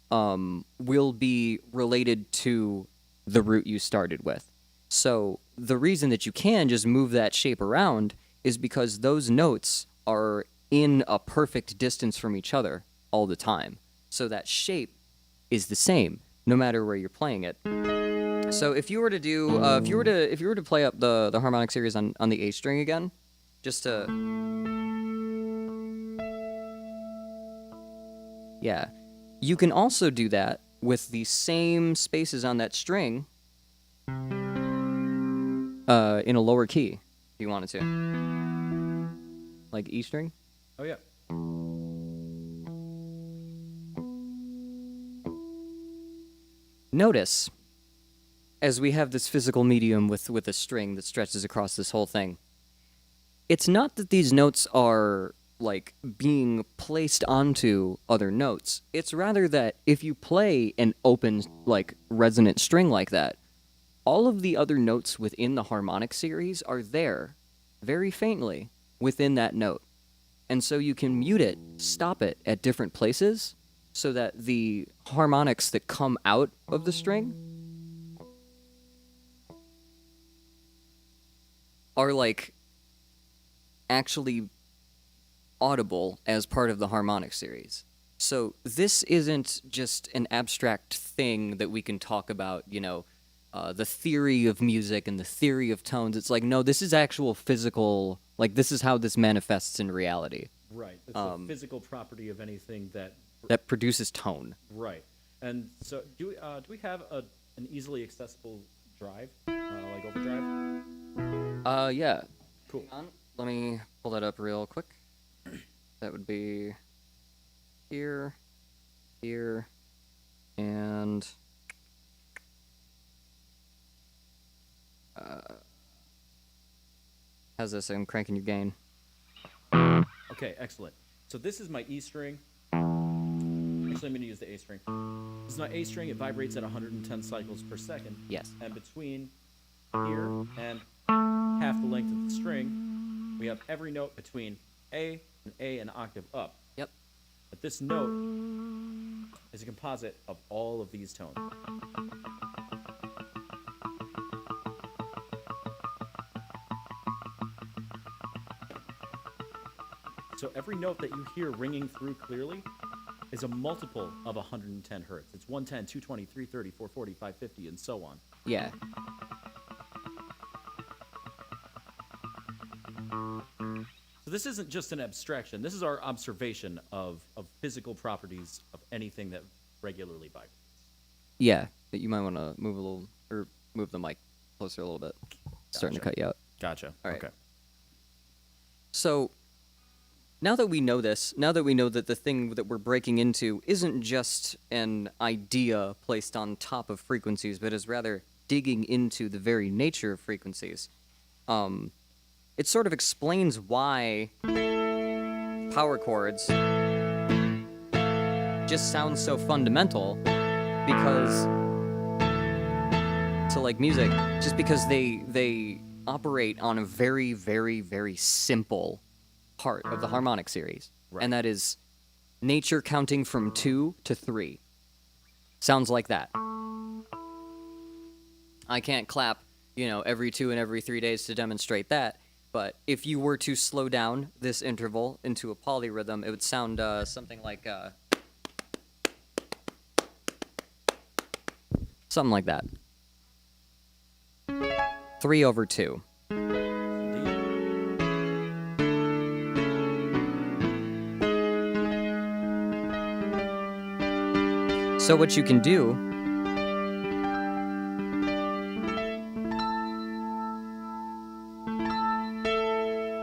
will be related to the root you started with. So the reason that you can just move that shape around is because those notes are in a perfect distance from each other all the time. So that shape is the same no matter where you're playing it. So if you were to do if you were to play up the harmonic series on the A string again, just to yeah, you can also do that with the same spaces on that string in a lower key if you wanted to. Like E string? Oh yeah. Notice, as we have this physical medium with a string that stretches across this whole thing, it's not that these notes are, like, being placed onto other notes. It's rather that if you play an open, like, resonant string like that, all of the other notes within the harmonic series are there, very faintly, within that note. And so you can mute it, stop it at different places, so that the harmonics that come out of the string are, like, actually audible as part of the harmonic series. So this isn't just an abstract thing that we can talk about, you know, the theory of music and the theory of tones. It's like, no, this is actual physical, like, this is how this manifests in reality. Right. It's a physical property of anything that produces tone. Right. And so, do we have an easily accessible drive, like overdrive? Yeah. Cool. Hang on. Let me pull that up real quick. That would be here, here, and how's this? I'm cranking your gain. Okay, excellent. So this is my E string. Actually, I'm going to use the A string. This is my A string. It vibrates at 110 cycles per second. Yes. And between here and half the length of the string, we have every note between A and A an octave up. Yep. But this note is a composite of all of these tones. So every note that you hear ringing through clearly is a multiple of 110 hertz. It's 110, 220, 330, 440, 550, and so on. Yeah. So this isn't just an abstraction. This is our observation of physical properties of anything that regularly vibrates. Yeah, but you might want to move a little, or move the mic closer a little bit. It's starting to Gotcha. cut you out. Gotcha. All right. Okay. So, now that we know this, now that we know that the thing that we're breaking into isn't just an idea placed on top of frequencies, but is rather digging into the very nature of frequencies, it sort of explains why power chords just sound so fundamental, because to like music, just because they operate on a very, very, very simple part of the harmonic series, Right. and that is nature counting from 2 to 3. Sounds like that. I can't clap, every 2 and every 3 days to demonstrate that, but if you were to slow down this interval into a polyrhythm, it would sound something like something like that. 3/2. So what you can do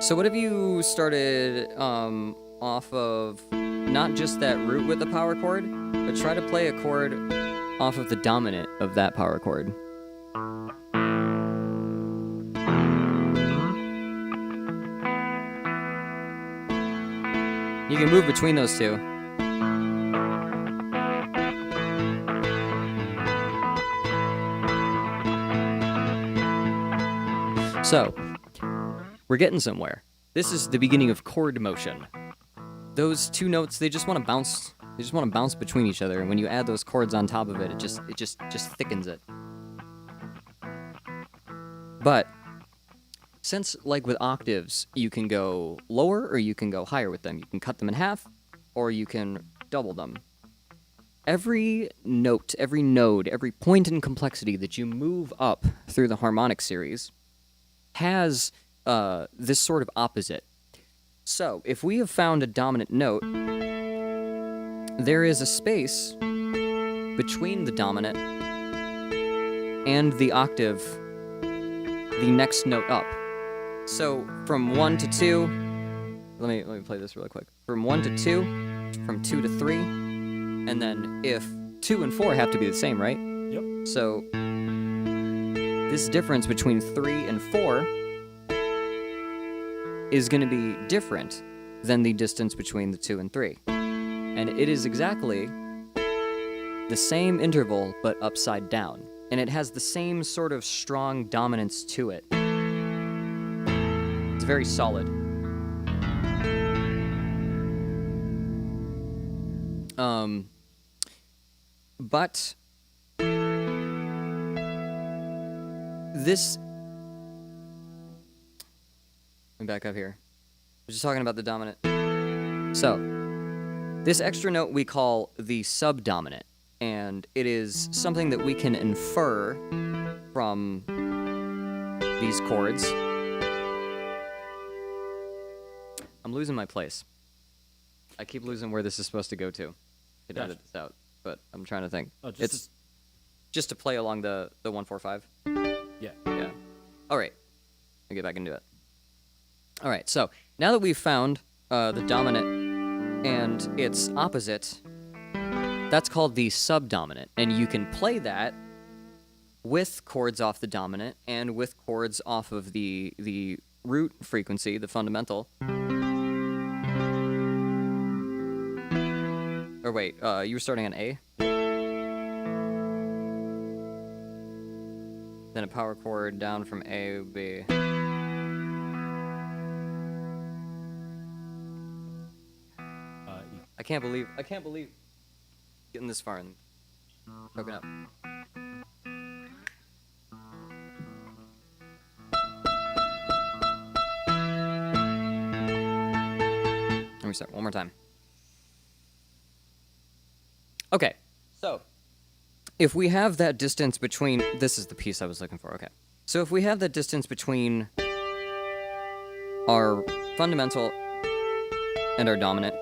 So what if you started off of not just that root with the power chord, but try to play a chord off of the dominant of that power chord? You can move between those two. So, we're getting somewhere. This is the beginning of chord motion. Those two notes, they just want to bounce. They just want to bounce between each other, and when you add those chords on top of it, it just thickens it. But since, like with octaves, you can go lower or you can go higher with them. You can cut them in half, or you can double them. Every note, every node, every point in complexity that you move up through the harmonic series has this sort of opposite. So, if we have found a dominant note, there is a space between the dominant and the octave, the next note up. So, from 1 to 2, let me play this really quick. From 1 to 2, from 2 to 3, and then if 2 and 4 have to be the same, right? Yep. So, this difference between 3 and 4 is going to be different than the distance between the 2 and 3. And it is exactly the same interval, but upside down. And it has the same sort of strong dominance to it. It's very solid. But this... Let me back up here. We're just talking about the dominant. So, this extra note we call the subdominant, and it is something that we can infer from these chords. I'm losing my place. I keep losing where this is supposed to go to. Could Gotcha. edit this out, but I'm trying to think. Oh, It's just to play along the 1-4-5. Yeah. Yeah. All right. I'll get back into it. All right. So now that we've found the dominant and its opposite, that's called the subdominant, and you can play that with chords off the dominant and with chords off of the root frequency, the fundamental. Or wait, you were starting on A? Then a power chord down from A would be... I can't believe getting this far and broken up. Let me start one more time. Okay, so if we have that distance between... This is the piece I was looking for, okay. So if we have that distance between our fundamental and our dominant.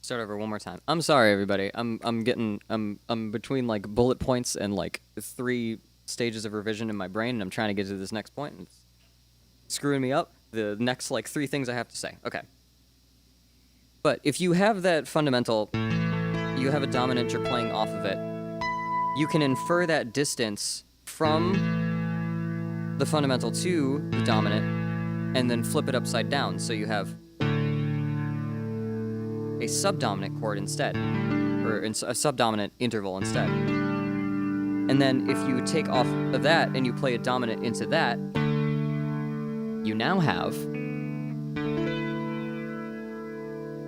Start over one more time. I'm sorry, everybody. I'm between like bullet points and like 3 stages of revision in my brain, and I'm trying to get to this next point, and it's screwing me up. The next like 3 things I have to say. Okay. But if you have that fundamental, you have a dominant, you're playing off of it, you can infer that distance from the fundamental to the dominant, and then flip it upside down, so you have a subdominant chord instead, or a subdominant interval instead. And then if you take off of that and you play a dominant into that, you now have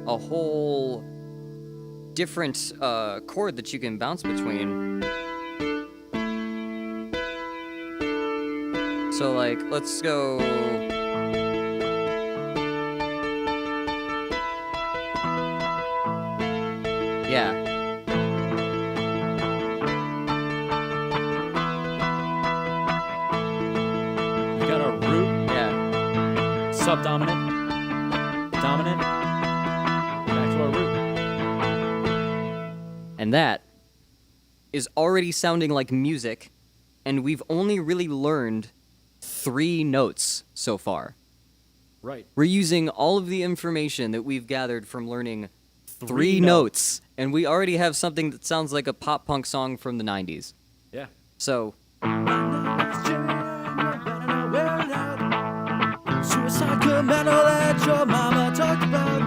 a whole different chord that you can bounce between. So like, let's go... Yeah. We got our root, Yeah. subdominant, dominant, back to our root. And that is already sounding like music, and we've only really learned 3 notes so far. Right. We're using all of the information that we've gathered from learning 3 notes. notes, and we already have something that sounds like a pop punk song from the 90s. Yeah. So, Suicide commando that your mama talked about.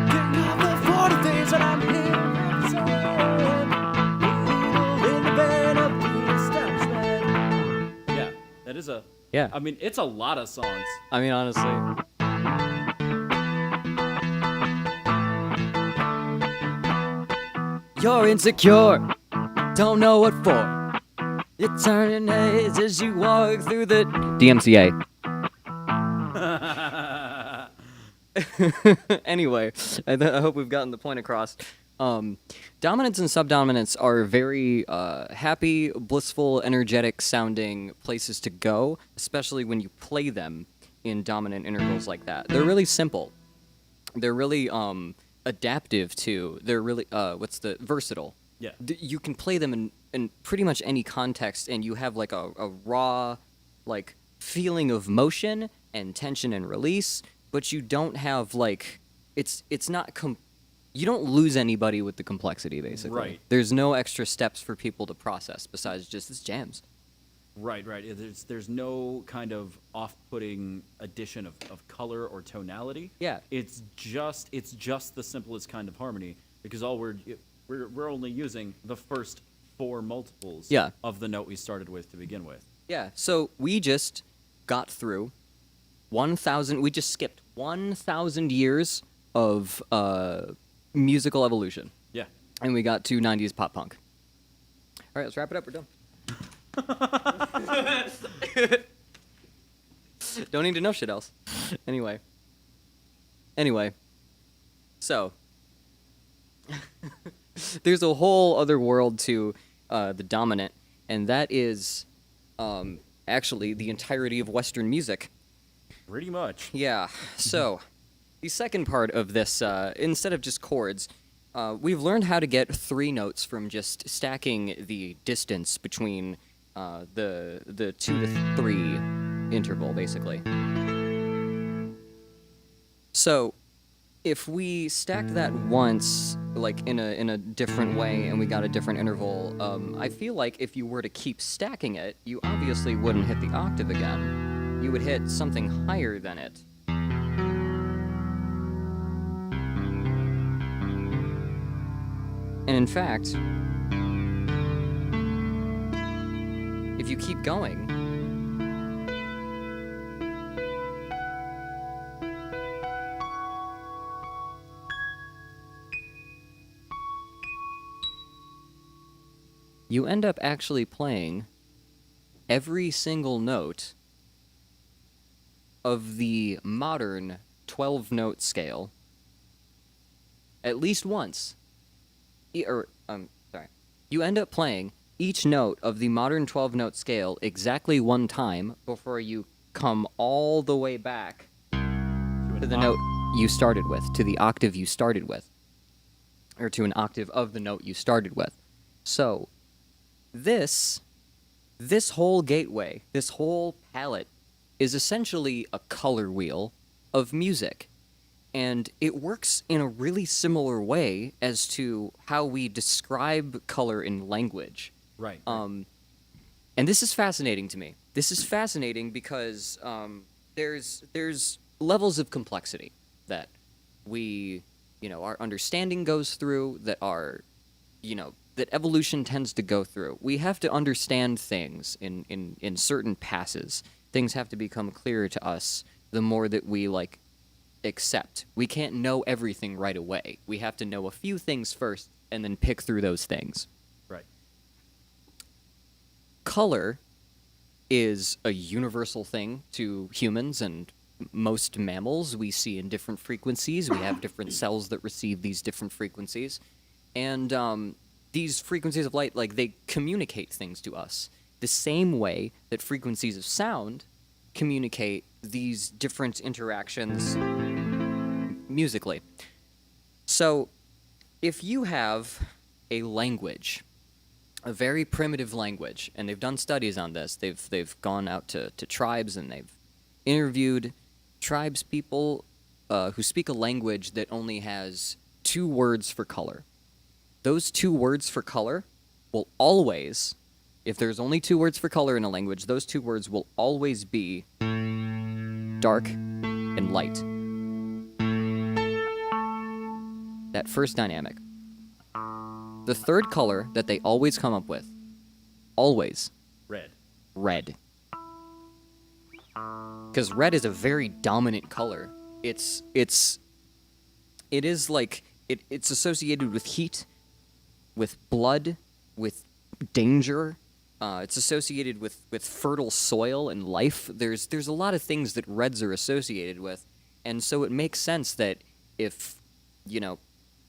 Getting off the 40 things that I'm here in the vein of the establishment. Yeah. That is a. yeah. I mean, it's a lot of songs. I mean, honestly. You're insecure, don't know what for. You're turning heads as you walk through the DMCA. Anyway, I hope we've gotten the point across. Dominants and subdominants are very happy, blissful, energetic sounding places to go, especially when you play them in dominant intervals like that. They're really simple. They're really adaptive too. They're really versatile. Yeah. You can play them in pretty much any context, and you have like a raw like feeling of motion and tension and release, but you don't have like it's not you don't lose anybody with the complexity, basically. Right. There's no extra steps for people to process besides just it's jams. Right. There's no kind of off-putting addition of color or tonality. Yeah. It's just the simplest kind of harmony, because all we're only using the first 4 multiples Yeah. of the note we started with to begin with. Yeah, so we just got through 1,000, we just skipped 1,000 years of musical evolution. Yeah. And we got to 90s pop punk. All right, let's wrap it up. We're done. Don't need to know shit else. Anyway. So. There's a whole other world to the dominant, and that is actually the entirety of Western music. Pretty much. Yeah, so the second part of this, instead of just chords, we've learned how to get 3 notes from just stacking the distance between the 2 to 3 interval, basically. So if we stacked that once, like in a different way, and we got a different interval, I feel like if you were to keep stacking it, you obviously wouldn't hit the octave again. You would hit something higher than it. And in fact, if you keep going, you end up actually playing every single note of the modern 12-note scale at least once. You end up playing each note of the modern 12-note scale exactly one time before you come all the way back to the note you started with, to the octave you started with, or to an octave of the note you started with. So, this whole gateway, this whole palette, is essentially a color wheel of music. And it works in a really similar way as to how we describe color in language. Right. And this is fascinating to me. This is fascinating because there's levels of complexity that our understanding goes through, that that evolution tends to go through. We have to understand things in certain passes. Things have to become clearer to us the more that we accept. We can't know everything right away. We have to know a few things first and then pick through those things. Right. Color is a universal thing to humans and most mammals. We see in different frequencies. We have different cells that receive these different frequencies. And these frequencies of light, they communicate things to us the same way that frequencies of sound communicate these different interactions musically. So, if you have a language, a very primitive language, and they've done studies on this, they've gone out to tribes and they've interviewed tribes people who speak a language that only has 2 words for color. Those 2 words for color will always, if there's only 2 words for color in a language, those 2 words will always be dark and light. That first dynamic. The third color that they always come up with, always, Red. red. Because red is a very dominant color. It's associated with heat, with blood, with danger. It's associated with fertile soil and life. There's a lot of things that reds are associated with, and so it makes sense that if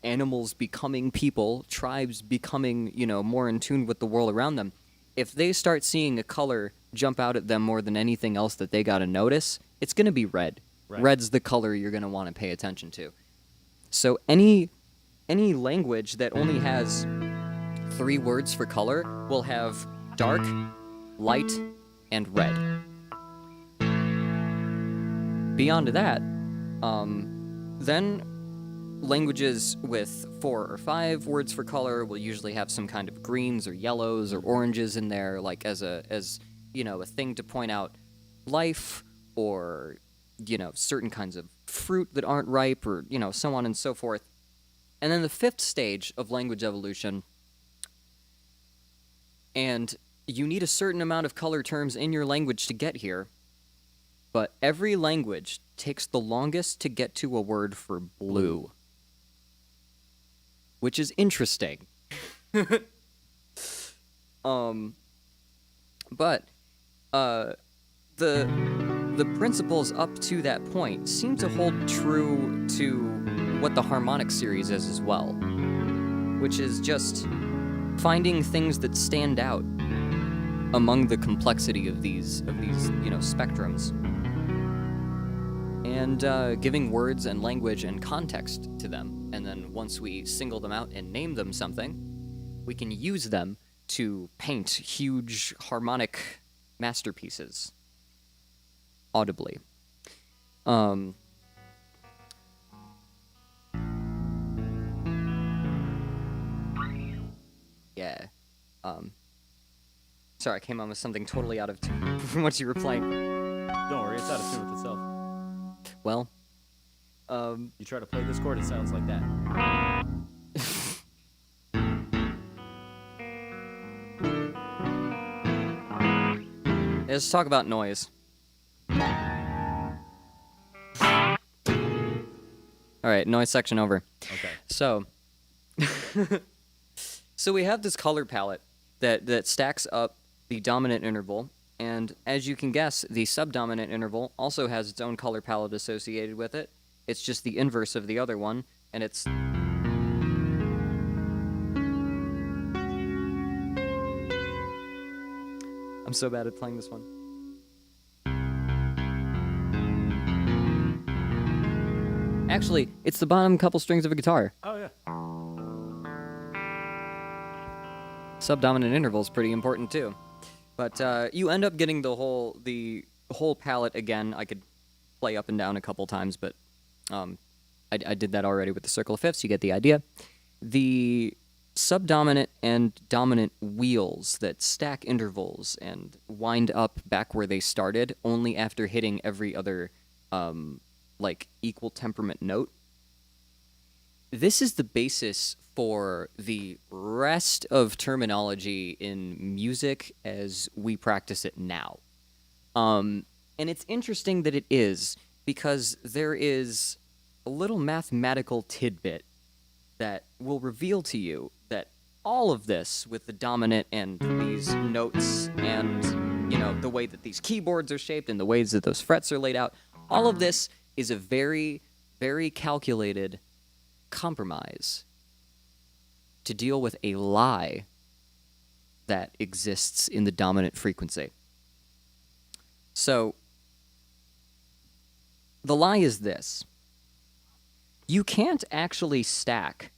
animals becoming people, tribes becoming more in tune with the world around them, if they start seeing a color jump out at them more than anything else that they got to notice, it's going to be red. Right. Red's the color you're going to want to pay attention to. So any language that only has 3 words for color will have dark, light, and red. Beyond that, then languages with 4 or 5 words for color will usually have some kind of greens or yellows or oranges in there, as a thing to point out life, or certain kinds of fruit that aren't ripe, or so on and so forth. And then the 5th stage of language evolution, and you need a certain amount of color terms in your language to get here, but every language takes the longest to get to a word for blue, which is interesting. But the principles up to that point seem to hold true to what the harmonics series is as well, which is just finding things that stand out among the complexity of these spectrums, and giving words and language and context to them. And then once we single them out and name them something, we can use them to paint huge harmonic masterpieces audibly. Yeah. Sorry, I came on with something totally out of tune from what you were playing. Don't worry, it's out of tune with itself. Well, You try to play this chord, it sounds like that. let's talk about noise. All right, noise section over. Okay. So, so we have this color palette that stacks up the dominant interval, and as you can guess, the subdominant interval also has its own color palette associated with it. It's just the inverse of the other one, and it's so bad at playing this one. Actually, it's the bottom couple strings of a guitar. Oh yeah. Subdominant interval is pretty important too. But you end up getting the whole palette again. I could play up and down a couple times, but I did that already with the circle of fifths. You get the idea. The subdominant and dominant wheels that stack intervals and wind up back where they started only after hitting every other like equal temperament note. This is the basis for the rest of terminology in music as we practice it now. And it's interesting that it is, because there is a little mathematical tidbit that will reveal to you that all of this with the dominant and these notes and, you know, the way that these keyboards are shaped and the ways that those frets are laid out, all of this is a very, very calculated compromise to deal with a lie that exists in the dominant frequency. So, the lie is this. You can't actually stack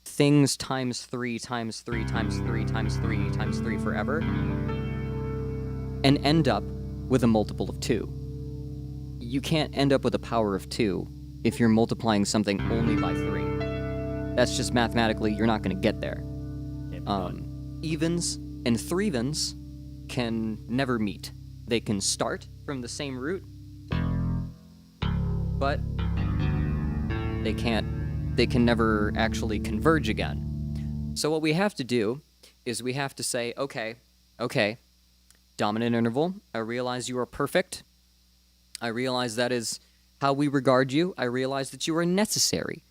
things times 3 times 3 times 3 times 3 times 3 forever and end up with a multiple of 2. You can't end up with a power of 2 if you're multiplying something only by 3. That's just mathematically, you're not going to get there. Evens and threvens can never meet. They can start from the same root, but they can never actually converge again. So what we have to do is we have to say, okay, dominant interval, I realize you are perfect. I realize that is how we regard you. I realize that you are necessary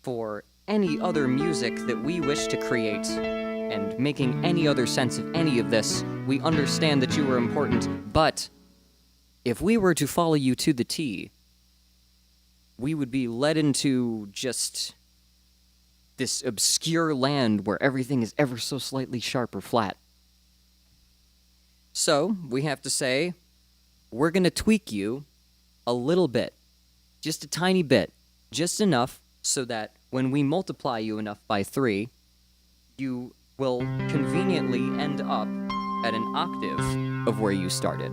for any other music that we wish to create, and making any other sense of any of this. We understand that you are important, but if we were to follow you to the T, we would be led into just this obscure land where everything is ever so slightly sharp or flat. So, we have to say, we're going to tweak you a little bit, just a tiny bit, just enough so that when we multiply you enough by 3, you will conveniently end up at an octave of where you started.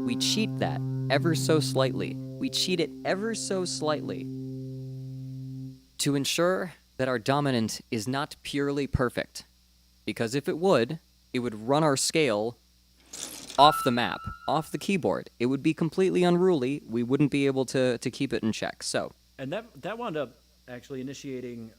We cheat that ever so slightly. We cheat it ever so slightly to ensure that our dominant is not purely perfect. Because if it would run our scale off the map, off the keyboard. It would be completely unruly. We wouldn't be able to keep it in check. So, and that wound up actually initiating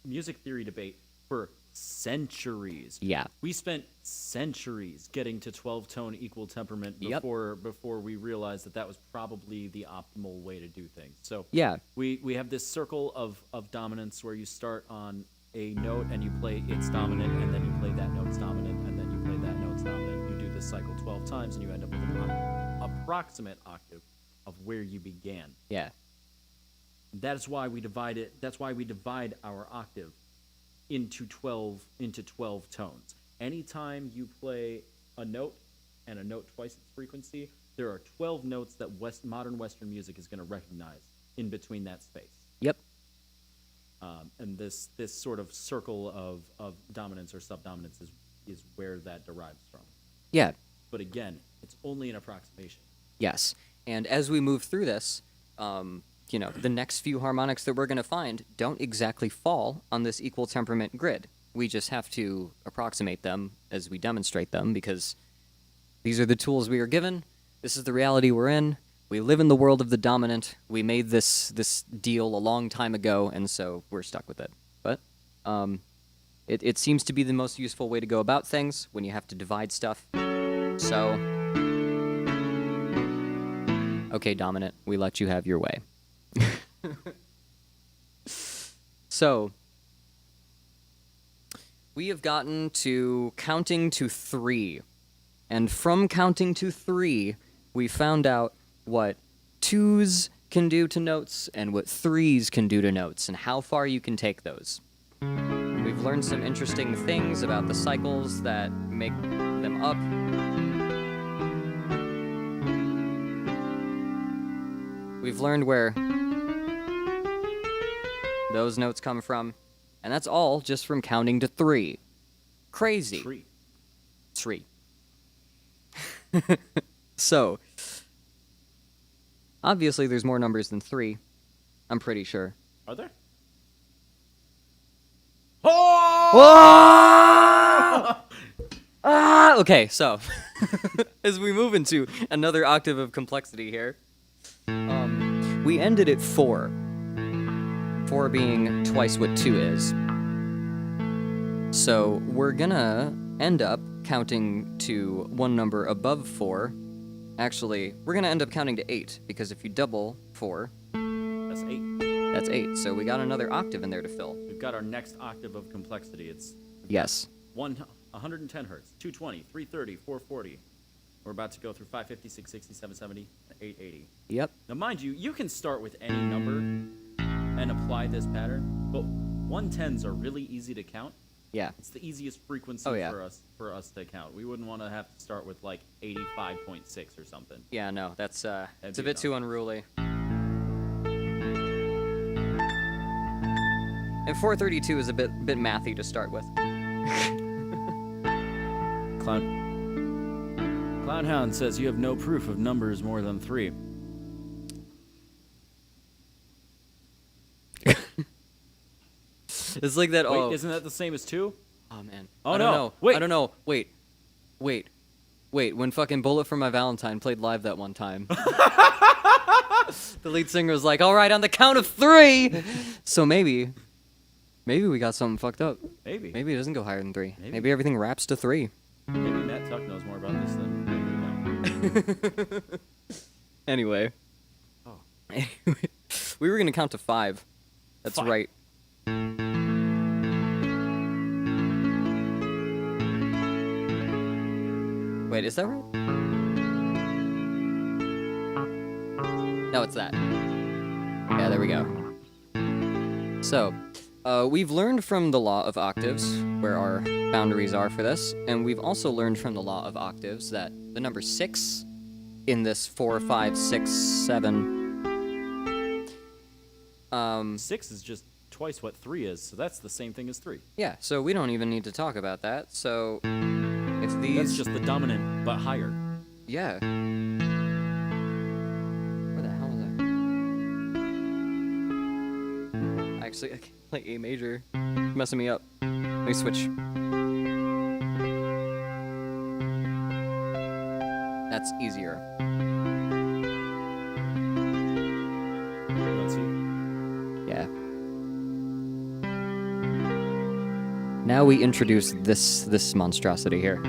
music theory debate for centuries. Yeah. We spent centuries getting to 12-tone equal temperament before we realized that was probably the optimal way to do things. So yeah, we have this circle of dominance where you start on a note and you play its dominant, and then you play that note's dominant, and then you play that note's dominant. You do this cycle 12 times, and you end up with an approximate octave of where you began. Yeah. That's why we divide it. That's why we divide our octave into 12 tones. Anytime you play a note and a note twice its frequency, there are 12 notes that modern Western music is going to recognize in between that space. Yep. And this sort of circle of dominance or subdominance is where that derives from. Yeah. But again, it's only an approximation. Yes. And as we move through this, the next few harmonics that we're going to find don't exactly fall on this equal temperament grid. We just have to approximate them as we demonstrate them, because these are the tools we are given. This is the reality we're in. We live in the world of the dominant. We made this deal a long time ago, and so we're stuck with it. But it seems to be the most useful way to go about things when you have to divide stuff. So, okay, dominant, we let you have your way. So, we have gotten to counting to 3. And from counting to 3, we found out what 2s can do to notes and what 3s can do to notes and how far you can take those. We've learned some interesting things about the cycles that make them up We've learned where those notes come from, and that's all just from counting to 3. Crazy. 3. So, obviously there's more numbers than 3. I'm pretty sure. Are there? Okay, so as we move into another octave of complexity here, we ended at 4. 4 being twice what 2 is. So we're gonna end up counting to one number above 4. Actually, we're gonna end up counting to 8, because if you double 4, That's 8. that's 8. So we got another octave in there to fill. We've got our next octave of complexity. It's Yes. 110 hertz, 220, 330, 440. We're about to go through 550, 660, 770, and 880. Yep. Now, mind you, you can start with any number and apply this pattern, but 110s are really easy to count. Yeah. It's the easiest frequency Oh, yeah. for us to count. We wouldn't want to have to start with like 85.6 or something. Yeah, no, that's it's a be bit enough. too unruly. And 432 is a bit mathy to start with. Clownhound says you have no proof of numbers more than 3. It's like that. Wait, isn't that the same as 2? Oh man. Oh, I don't no. know. Wait. I don't know. Wait. When fucking Bullet for My Valentine played live that one time, the lead singer was like, "All right, on the count of 3." So maybe we got something fucked up. Maybe. Maybe it doesn't go higher than 3. Maybe. Maybe everything wraps to 3. Maybe Matt Tuck knows more about this than we know. Anyway. Oh. We were gonna count to 5. That's 5. right. Wait, is that right? No, it's that. Yeah, there we go. So, we've learned from the law of octaves where our boundaries are for this, and we've also learned from the law of octaves that the number 6 in this 4, 5, 6, 7. 6 is just twice what 3 is, so that's the same thing as 3. Yeah, so we don't even need to talk about that. So, if these... That's just the dominant, but higher. Yeah. Where the hell is that? Actually, I can't play A major. It's messing me up. Let me switch. That's easier. Let's see. Yeah. Now we introduce this monstrosity here.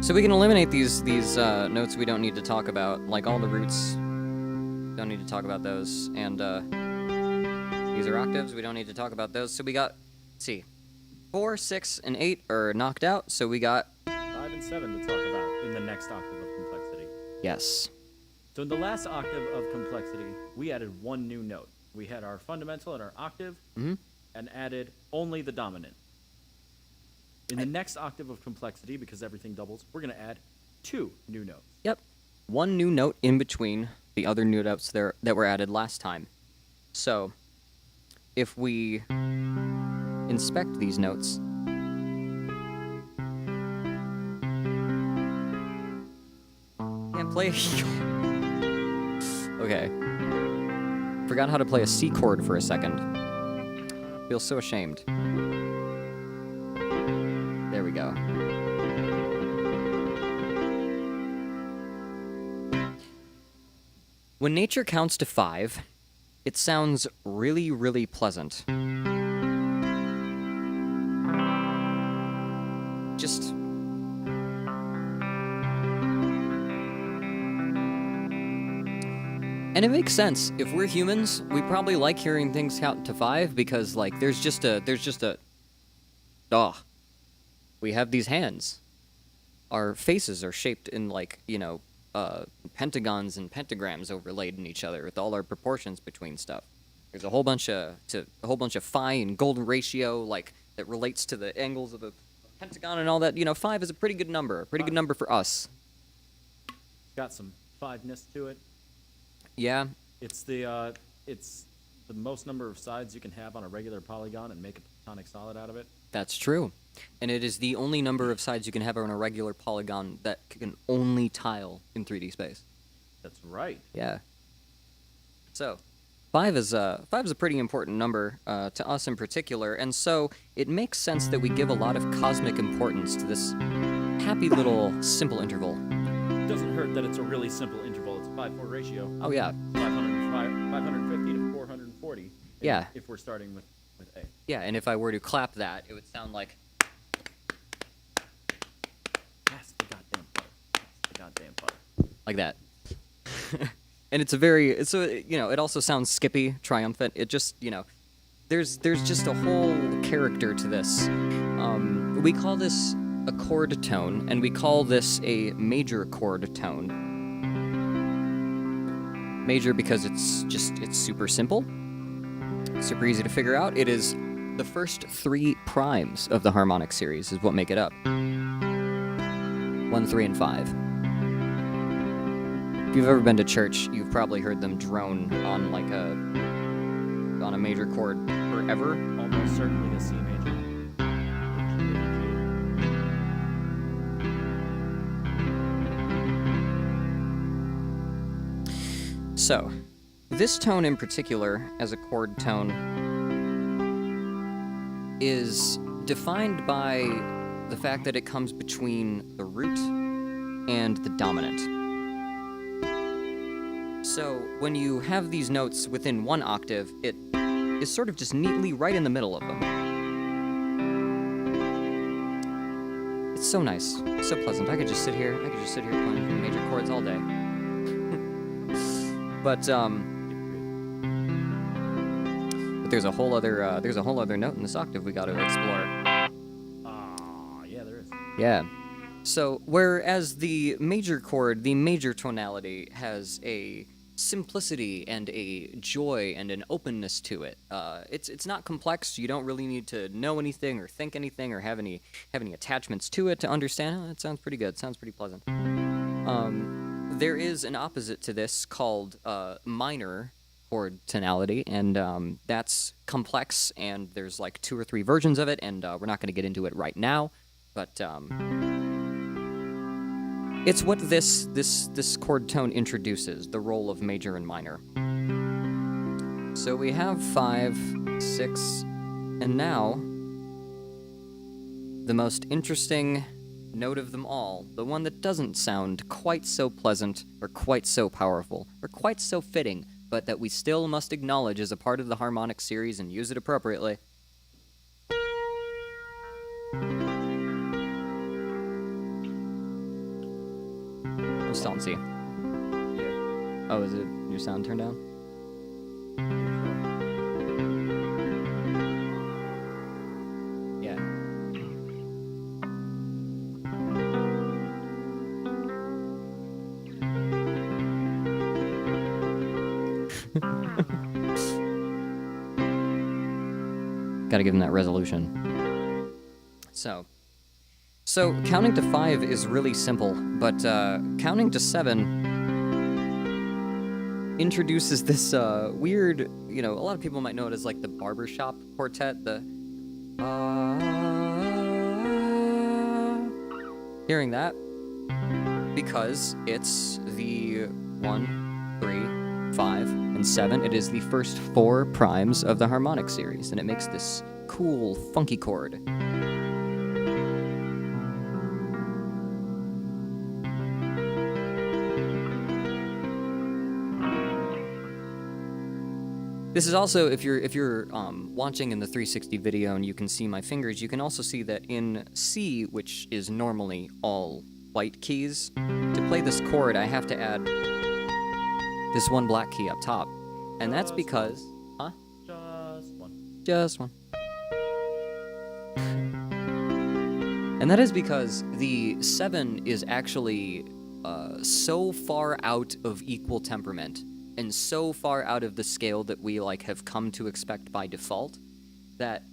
So we can eliminate these notes we don't need to talk about, like all the roots. Don't need to talk about those, and these are octaves. We don't need to talk about those. So we got, let's see, 4, 6, and 8 are knocked out. So we got 5 and 7 to talk about in the next octave of complexity. yes. So in the last octave of complexity, we added one new note. We had our fundamental and our octave, and added only the dominant. In the next octave of complexity, because everything doubles, we're going to add 2 new notes. Yep. One new note in between the other new notes there that were added last time. So, if we inspect these notes, can't play. Okay. Forgot how to play a C chord for a second. Feel so ashamed. There we go. When nature counts to 5, it sounds really, really pleasant. Just... And it makes sense. If we're humans, we probably like hearing things count to 5 because, like, there's just a... We have these hands. Our faces are shaped in, like, you know, pentagons and pentagrams overlaid in each other with all our proportions between stuff. There's a whole bunch of phi and golden ratio, like, that relates to the angles of the pentagon and all that, 5 is a pretty good number. A pretty good number for us. Got some 5-ness to it. Yeah. It's the most number of sides you can have on a regular polygon and make a platonic solid out of it. That's true. And it is the only number of sides you can have on a regular polygon that can only tile in 3D space. That's right. Yeah. So, 5 is a pretty important number to us in particular, and so it makes sense that we give a lot of cosmic importance to this happy little simple interval. Doesn't hurt that it's a really simple interval. It's a 5-4 ratio. Oh yeah. 550 to 440. Yeah. If we're starting with A. Yeah, and if I were to clap that, it would sound like... Pass the goddamn butter. Pass the goddamn butter. like that. And it also sounds skippy, triumphant. It just, there's just a whole character to this. We call this a chord tone, and we call this a major chord tone. Major because it's super simple, super easy to figure out. It is the first 3 primes of the harmonic series is what make it up. 1, 3, and 5. If you've ever been to church, you've probably heard them drone on a major chord forever. Almost certainly a C major. So, this tone in particular, as a chord tone, is defined by the fact that it comes between the root and the dominant. So, when you have these notes within 1 octave, it is sort of just neatly right in the middle of them. It's so nice, so pleasant. I could just sit here playing major chords all day. But there's a whole other note in this octave we got to explore. Yeah, there is. Yeah. So, whereas the major chord, the major tonality, has a simplicity and a joy and an openness to it. It's not complex. You don't really need to know anything or think anything or have any attachments to it to understand. Oh, that sounds pretty good. Sounds pretty pleasant. There is an opposite to this called minor chord tonality, and that's complex, and there's like 2 or 3 versions of it, and we're not going to get into it right now, but it's what this chord tone introduces, the role of major and minor. So we have 5, 6, and now the most interesting note of them all, the one that doesn't sound quite so pleasant, or quite so powerful, or quite so fitting, but that we still must acknowledge as a part of the harmonic series and use it appropriately. I'm still on C. Yeah. Oh, is it your sound turned down? Yeah. Gotta give him that resolution. So counting to 5 is really simple, but counting to 7 introduces this weird, a lot of people might know it as like the barbershop quartet, the hearing that, because it's the 1, 3, 5, and 7. It is the first 4 primes of the harmonic series, and it makes this cool, funky chord. This is also, if you're watching in the 360 video and you can see my fingers, you can also see that in C, which is normally all white keys, to play this chord I have to add this 1 black key up top. And that's because... Huh? Just one. And that is because the 7 is actually so far out of equal temperament and so far out of the scale that we have come to expect by default that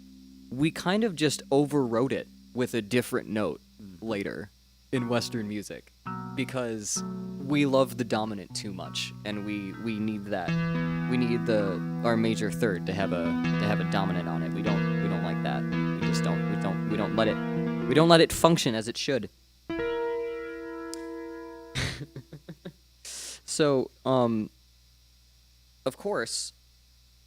we kind of just overwrote it with a different note later in Western music because we love the dominant too much, and we need that. We need our major third to have a dominant on it. We don't like that. We just don't. We don't let it function as it should. So, of course,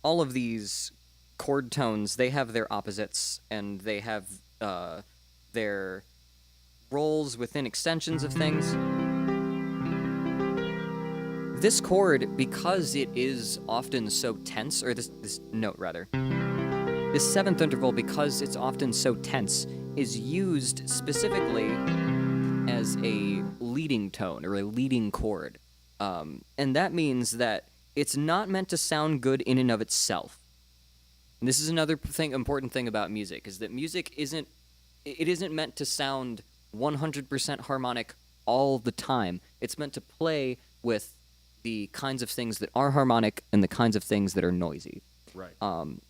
all of these chord tones, they have their opposites, and they have their roles within extensions of things. This chord, because it is often so tense, or this note rather, this seventh interval, because it's often so tense, is used specifically as a leading tone or a leading chord. And that means that it's not meant to sound good in and of itself. And this is another important thing about music, is that music isn't meant to sound 100% harmonic all the time. It's meant to play with the kinds of things that are harmonic and the kinds of things that are noisy. Right.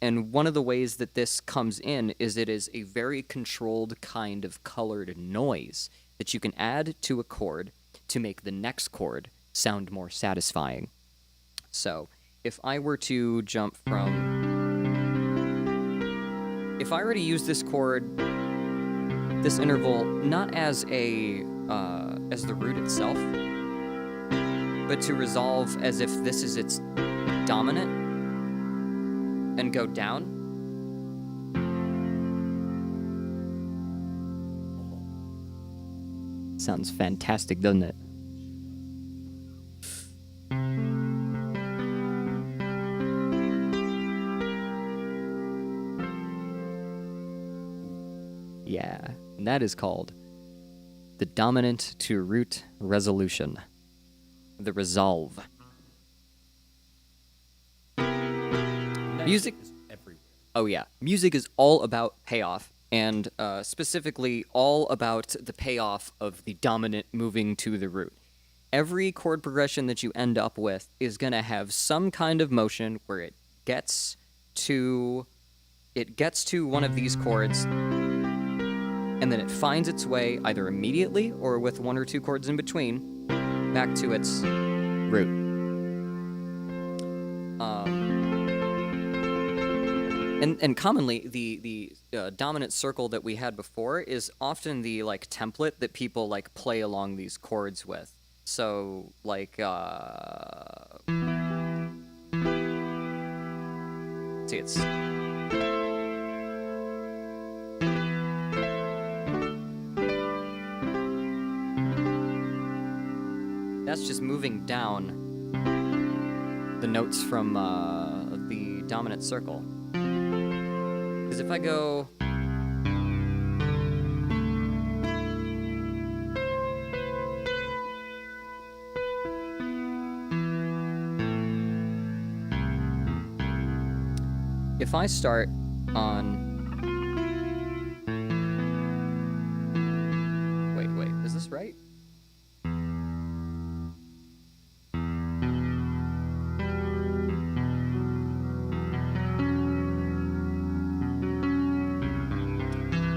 And one of the ways that this comes in is it is a very controlled kind of colored noise that you can add to a chord to make the next chord sound more satisfying. So, if I were to jump from... If I were to use this chord, this interval, not as the root itself, but to resolve as if this is its dominant, and go down. Sounds fantastic, doesn't it? Yeah, and that is called the dominant to root resolution. The resolve. Music is everywhere. Oh yeah, music is all about payoff, and specifically all about the payoff of the dominant moving to the root. Every chord progression that you end up with is going to have some kind of motion where it gets to one of these chords, and then it finds its way either immediately or with one or two chords in between back to its root. And commonly, the dominant circle that we had before is often the template that people play along these chords with. So see, it's that's just moving down the notes from the dominant circle. Because if I go... If I start on... Wait, is this right?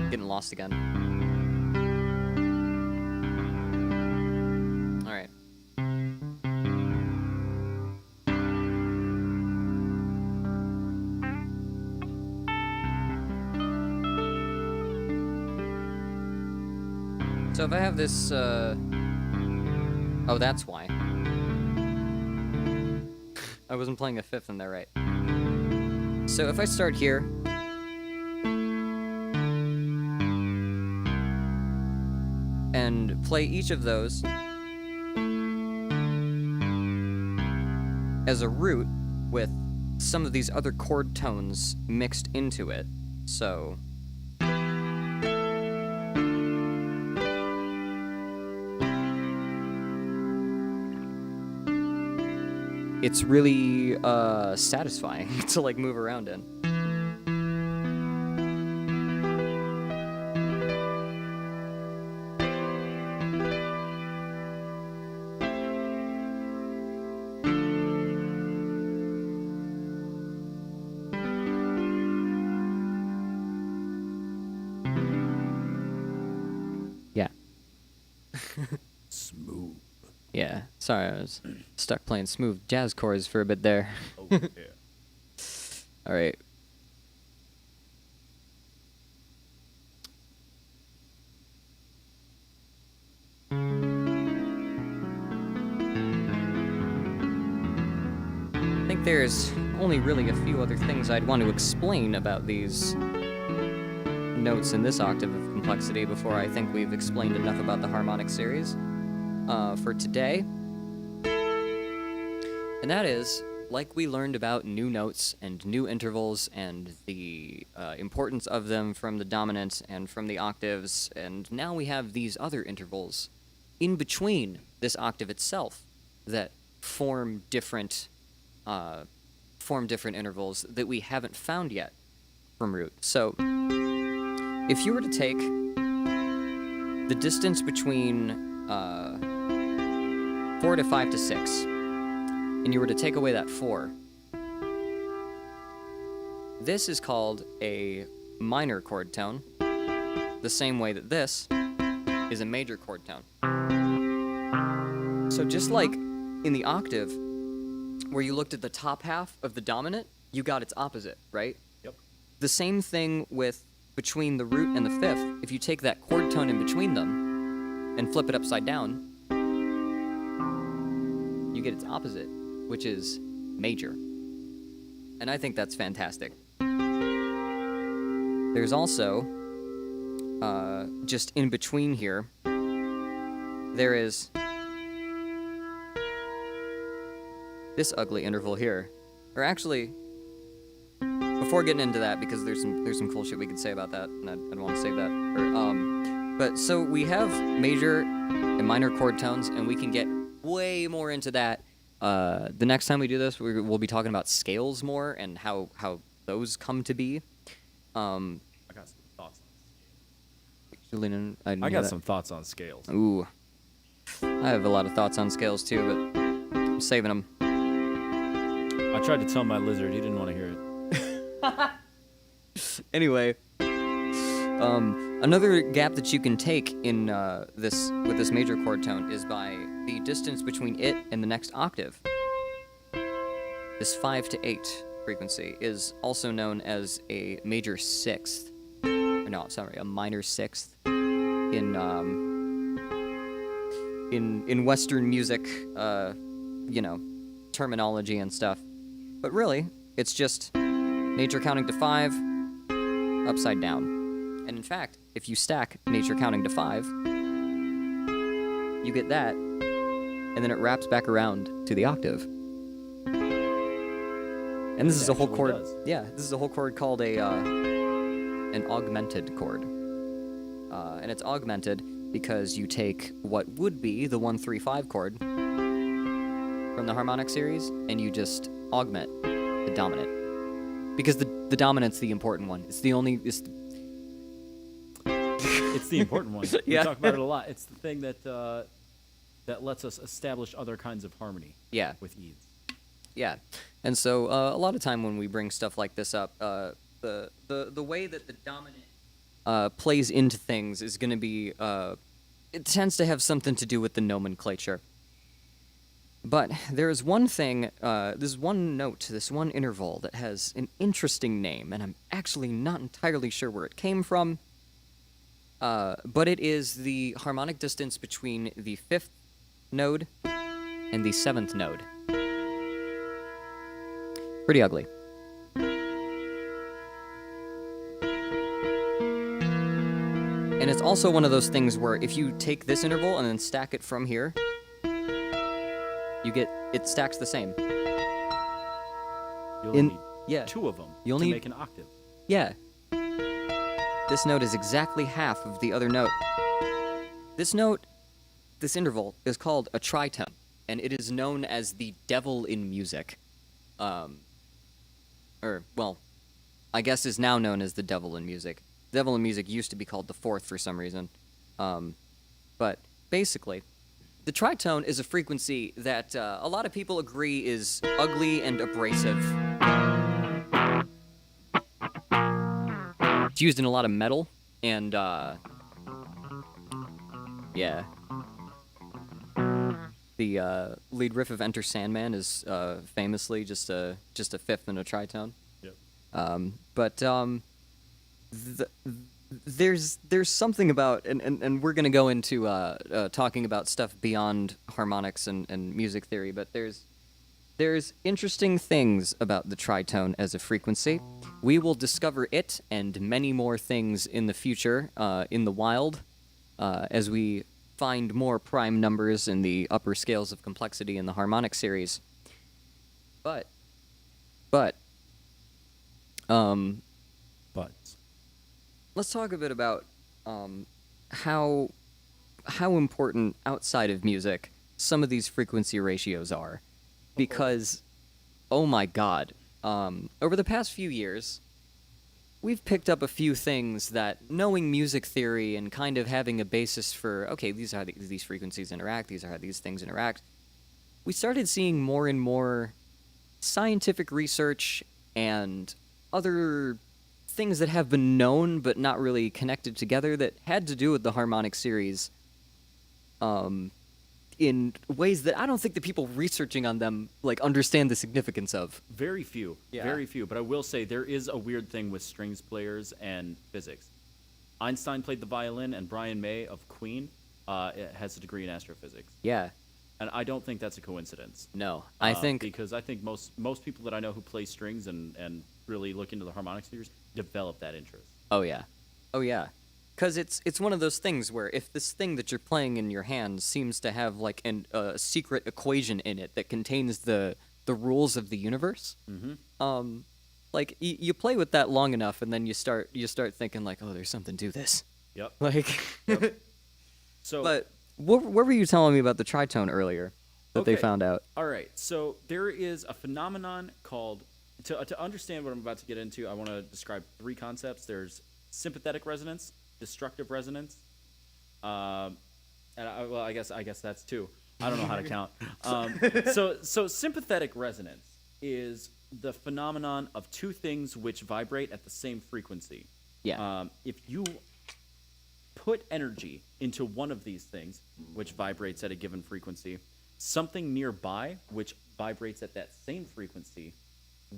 Getting lost again. All right. So if I have this, oh, that's why. I wasn't playing a fifth in there, right? So if I start here, and play each of those as a root with some of these other chord tones mixed into it. So it's really satisfying to move around in. Smooth. Yeah, sorry, I was stuck playing smooth jazz chords for a bit there. Oh yeah. All right. I think there's only really a few other things I'd want to explain about these notes in this octave of complexity before I think we've explained enough about the harmonic series for today. And that is, like we learned about new notes and new intervals and the importance of them from the dominant and from the octaves, and now we have these other intervals in between this octave itself that form different intervals that we haven't found yet from root. So, if you were to take the distance between 4 to 5 to 6, and you were to take away that 4, this is called a minor chord tone, the same way that this is a major chord tone. So just like in the octave, where you looked at the top half of the dominant, you got its opposite, right? Yep. The same thing with between the root and the fifth. If you take that chord tone in between them and flip it upside down, you get its opposite, which is major. And I think that's fantastic. There's also, just in between here, there is this ugly interval here. Or actually, before getting into that, because there's some cool shit we could say about that, and I'd want to save that. But so we have major and minor chord tones, and we can get way more into that. The next time we do this, we'll be talking about scales more and how those come to be. I got some thoughts on Julian, I got some thoughts on scales. Ooh. I have a lot of thoughts on scales too, but I'm saving them. I tried to tell my lizard, he didn't want to hear it. Anyway, another gap that you can take in with this major chord tone is by the distance between it and the next octave. This 5 to 8 frequency is also known as a major sixth. Or no, sorry, a minor sixth in Western music, terminology and stuff. But really, it's just nature counting to 5, upside down. And in fact, if you stack nature counting to 5, you get that, and then it wraps back around to the octave. And this is a whole chord. Yeah, this is a whole chord called an augmented chord. And it's augmented because you take what would be the 1-3-5 chord from the harmonic series, and you just augment the dominant. Because the dominant's the important one. It's the only... It's the important one. Yeah. We talk about it a lot. It's the thing that that lets us establish other kinds of harmony. Yeah. With ease. Yeah. And so a lot of time when we bring stuff like this up, the way that the dominant plays into things is going to be... it tends to have something to do with the nomenclature. But there is one thing, this one note, this one interval that has an interesting name, and I'm actually not entirely sure where it came from, but it is the harmonic distance between the 5th node and the 7th node. Pretty ugly. And it's also one of those things where if you take this interval and then stack it from here, you get, it stacks the same. You'll need Yeah. 2 of them You'll to need- make an octave. Yeah. This note is exactly half of the other note. This note, this interval, is called a tritone, and it is known as the devil in music. I guess is now known as the devil in music. Devil in music used to be called the 4th for some reason. But basically, the tritone is a frequency that a lot of people agree is ugly and abrasive. It's used in a lot of metal, and yeah. The lead riff of Enter Sandman is famously just a fifth in a tritone. Yep. There's something about and we're gonna go into talking about stuff beyond harmonics and music theory, but there's interesting things about the tritone as a frequency. We will discover it and many more things in the future in the wild as we find more prime numbers in the upper scales of complexity in the harmonic series. But let's talk a bit about how important outside of music some of these frequency ratios are, because oh my god, over the past few years we've picked up a few things that, knowing music theory and kind of having a basis for, okay, these are how these frequencies interact, these are how these things interact, we started seeing more and more scientific research and other things that have been known but not really connected together that had to do with the harmonic series in ways that I don't think the people researching on them understand the significance of. Very few. Yeah. Very few. But I will say there is a weird thing with strings players and physics. Einstein played the violin, and Brian May of Queen has a degree in astrophysics. Yeah. And I don't think that's a coincidence. No. I think because I think most people that I know who play strings and really look into the harmonic series develop that interest. Oh yeah. Because it's one of those things where if this thing that you're playing in your hand seems to have a secret equation in it that contains the rules of the universe, you play with that long enough, and then you start thinking oh, there's something to this. Yep. Yep. So, but what were you telling me about the tritone earlier that they Okay. found out? all right. So there is a phenomenon called, to understand what I'm about to get into, I want to describe three concepts. There's sympathetic resonance, destructive resonance, and I guess that's two. I don't know how to count. So sympathetic resonance is the phenomenon of two things which vibrate at the same frequency. Yeah. If you put energy into one of these things, which vibrates at a given frequency, something nearby, which vibrates at that same frequency,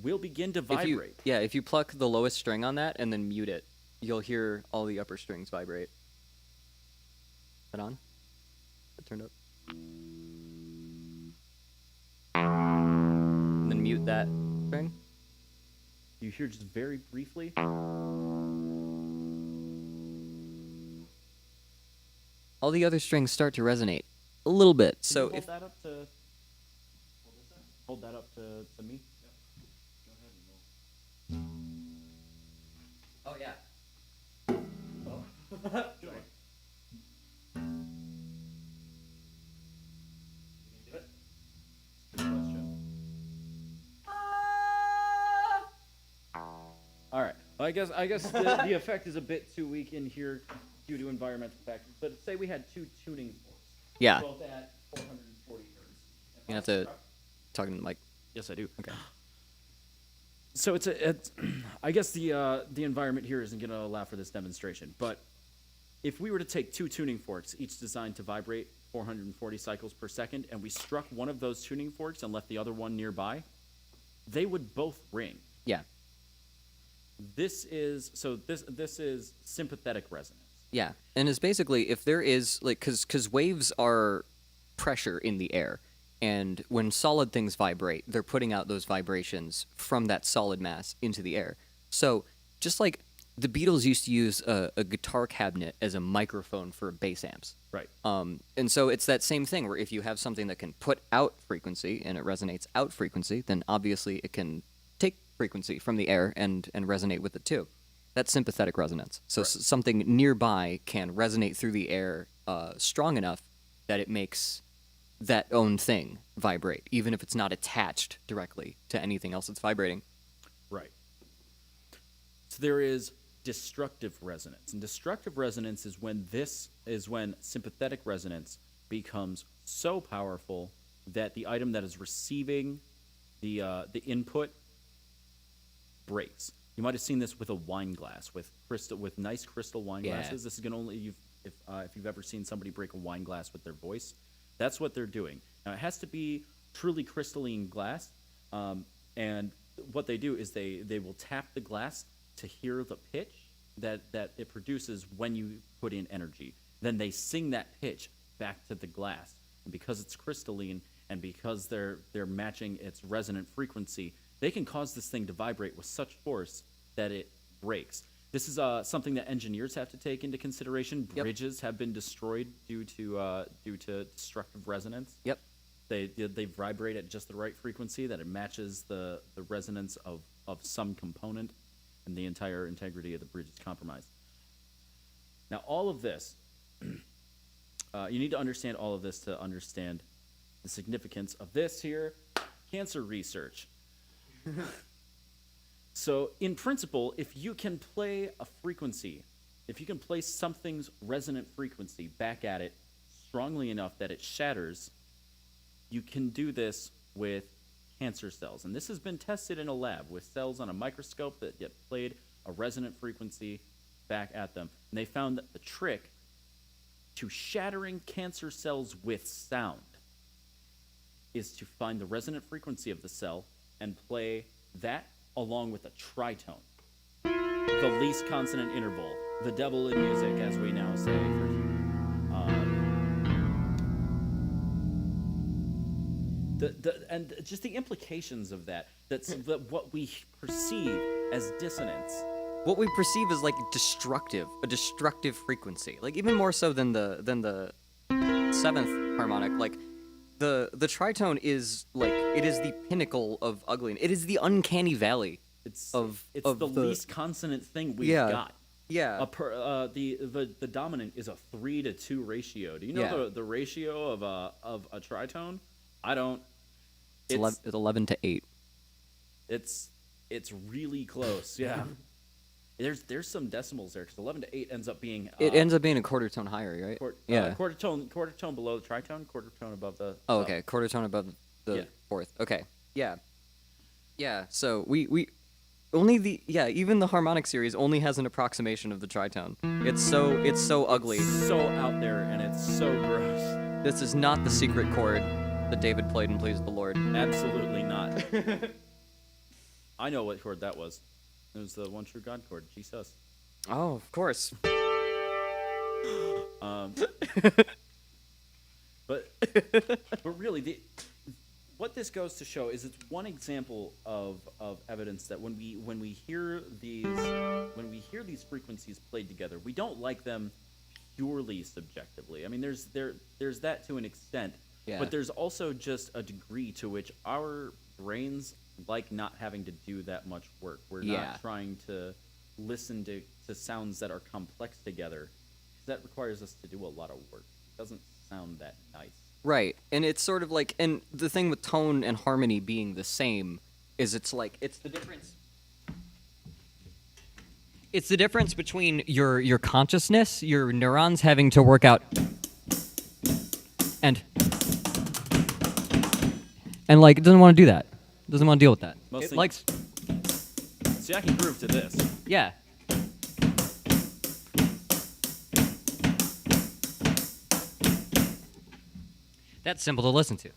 will begin to vibrate. If you pluck the lowest string on that and then mute it, you'll hear all the upper strings vibrate. Is that on? It turned up. And then mute that string. You hear just very briefly. All the other strings start to resonate a little bit. So Can you if hold that up to hold that up to me. oh yeah. All right. Well, I guess the effect is a bit too weak in here due to environmental factors. But say we had two tuning forks. Yeah. Both at 440 hertz. You have to talk into the mic. Yes, I do. Okay. So it's I guess the environment here isn't going to allow for this demonstration. But if we were to take two tuning forks, each designed to vibrate 440 cycles per second, and we struck one of those tuning forks and left the other one nearby, they would both ring. Yeah. This is sympathetic resonance. Yeah. And it's basically if there is because waves are pressure in the air. And when solid things vibrate, they're putting out those vibrations from that solid mass into the air. So just like the Beatles used to use a guitar cabinet as a microphone for bass amps. Right. And so it's that same thing where if you have something that can put out frequency and it resonates out frequency, then obviously it can take frequency from the air and resonate with it too. That's sympathetic resonance. So Right. something nearby can resonate through the air strong enough that it makes that own thing vibrate, even if it's not attached directly to anything else that's vibrating. Right. So there is destructive resonance. And destructive resonance is when sympathetic resonance becomes so powerful that the item that is receiving the input breaks. You might have seen this with a wine glass, with nice crystal wine Yeah. glasses. This is gonna only if you've ever seen somebody break a wine glass with their voice, That's what they're doing. Now, it has to be truly crystalline glass, and what they do is they will tap the glass to hear the pitch that it produces when you put in energy. Then they sing that pitch back to the glass. And because it's crystalline and because they're matching its resonant frequency, they can cause this thing to vibrate with such force that it breaks. This is something that engineers have to take into consideration. Yep. Bridges have been destroyed due to destructive resonance. Yep. They vibrate at just the right frequency that it matches the resonance of some component, and the entire integrity of the bridge is compromised. Now, all of this, you need to understand all of this to understand the significance of this here, cancer research. So, in principle, if you can play a frequency, if you can play something's resonant frequency back at it strongly enough that it shatters, you can do this with cancer cells. And this has been tested in a lab with cells on a microscope that get played a resonant frequency back at them. And they found that the trick to shattering cancer cells with sound is to find the resonant frequency of the cell and play that along with a tritone, the least consonant interval, the devil in music, as we now say. And just the implications of that. That's what we perceive as dissonance. What we perceive as like a destructive frequency. Like even more so than the seventh harmonic. Like the tritone is like it is the pinnacle of ugliness. It is the uncanny valley. It's the least consonant thing we've Yeah. got. Yeah. The dominant is a 3-to-2 ratio. Do you know Yeah. the ratio of a tritone? I don't. It's 11 to 8. It's really close. Yeah. There's some decimals there because 11 to 8 ends up being. It ends up being a quarter tone higher, right? Quarter tone below the tritone, quarter tone above the. Oh, okay. Quarter tone above the Yeah. fourth. Okay. Yeah. Yeah. So we only even the harmonic series only has an approximation of the tritone. It's so ugly. So out there and it's so gross. This is not the secret chord that David played and pleased the Lord. Absolutely not. I know what chord that was. It was the One True God chord, Jesus. Oh, of course. But really, what this goes to show is it's one example of evidence that when we hear these frequencies played together, we don't like them purely subjectively. I mean, there's that to an extent, Yeah. but there's also just a degree to which our brains like not having to do that much work. We're Yeah. not trying to listen to sounds that are complex together. That requires us to do a lot of work. It doesn't sound that nice. Right. And it's sort of like, and the thing with tone and harmony being the same is it's the difference. It's the difference between your consciousness, your neurons having to work out and like it doesn't want to do that. It doesn't want to deal with that. Mostly- It likes See, I can groove to this. yeah. That's simple to listen to.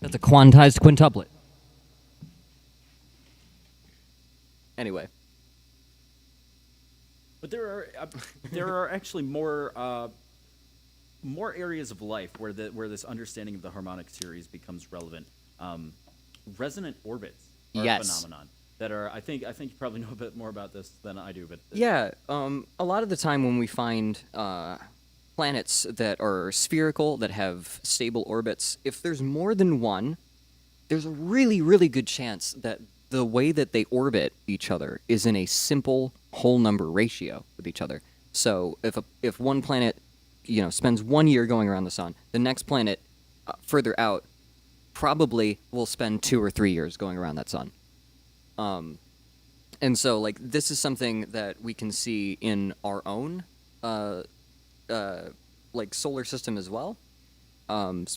That's a quantized quintuplet. Anyway. But there are actually more areas of life where this understanding of the harmonic series becomes relevant. Resonant orbits are a Yes. phenomenon that are. I think you probably know a bit more about this than I do. But Yeah, a lot of the time when we find planets that are spherical, that have stable orbits, if there's more than one, there's a really, really good chance that the way that they orbit each other is in a simple whole number ratio with each other. So if one planet, spends 1 year going around the sun, the next planet further out probably will spend 2 or 3 years going around that sun. And so, this is something that we can see in our own, solar system as well,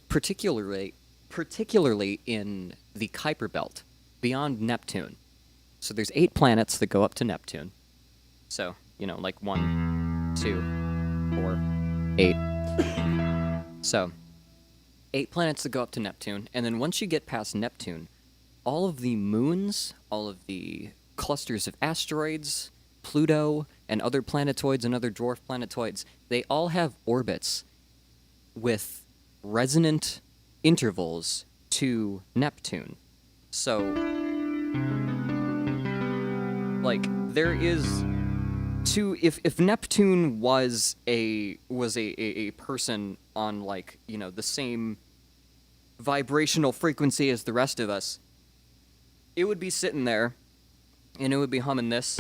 particularly in the Kuiper Belt, beyond Neptune. So there's 8 planets that go up to Neptune. So, 1, 2, 4, 8. So, 8 planets that go up to Neptune, and then once you get past Neptune, all of the moons, all of the clusters of asteroids, Pluto, and other planetoids and other dwarf planetoids, they all have orbits with resonant intervals to Neptune. So, like, there is if Neptune was a person on, like, you know, the same vibrational frequency as the rest of us, it would be sitting there and it would be humming this,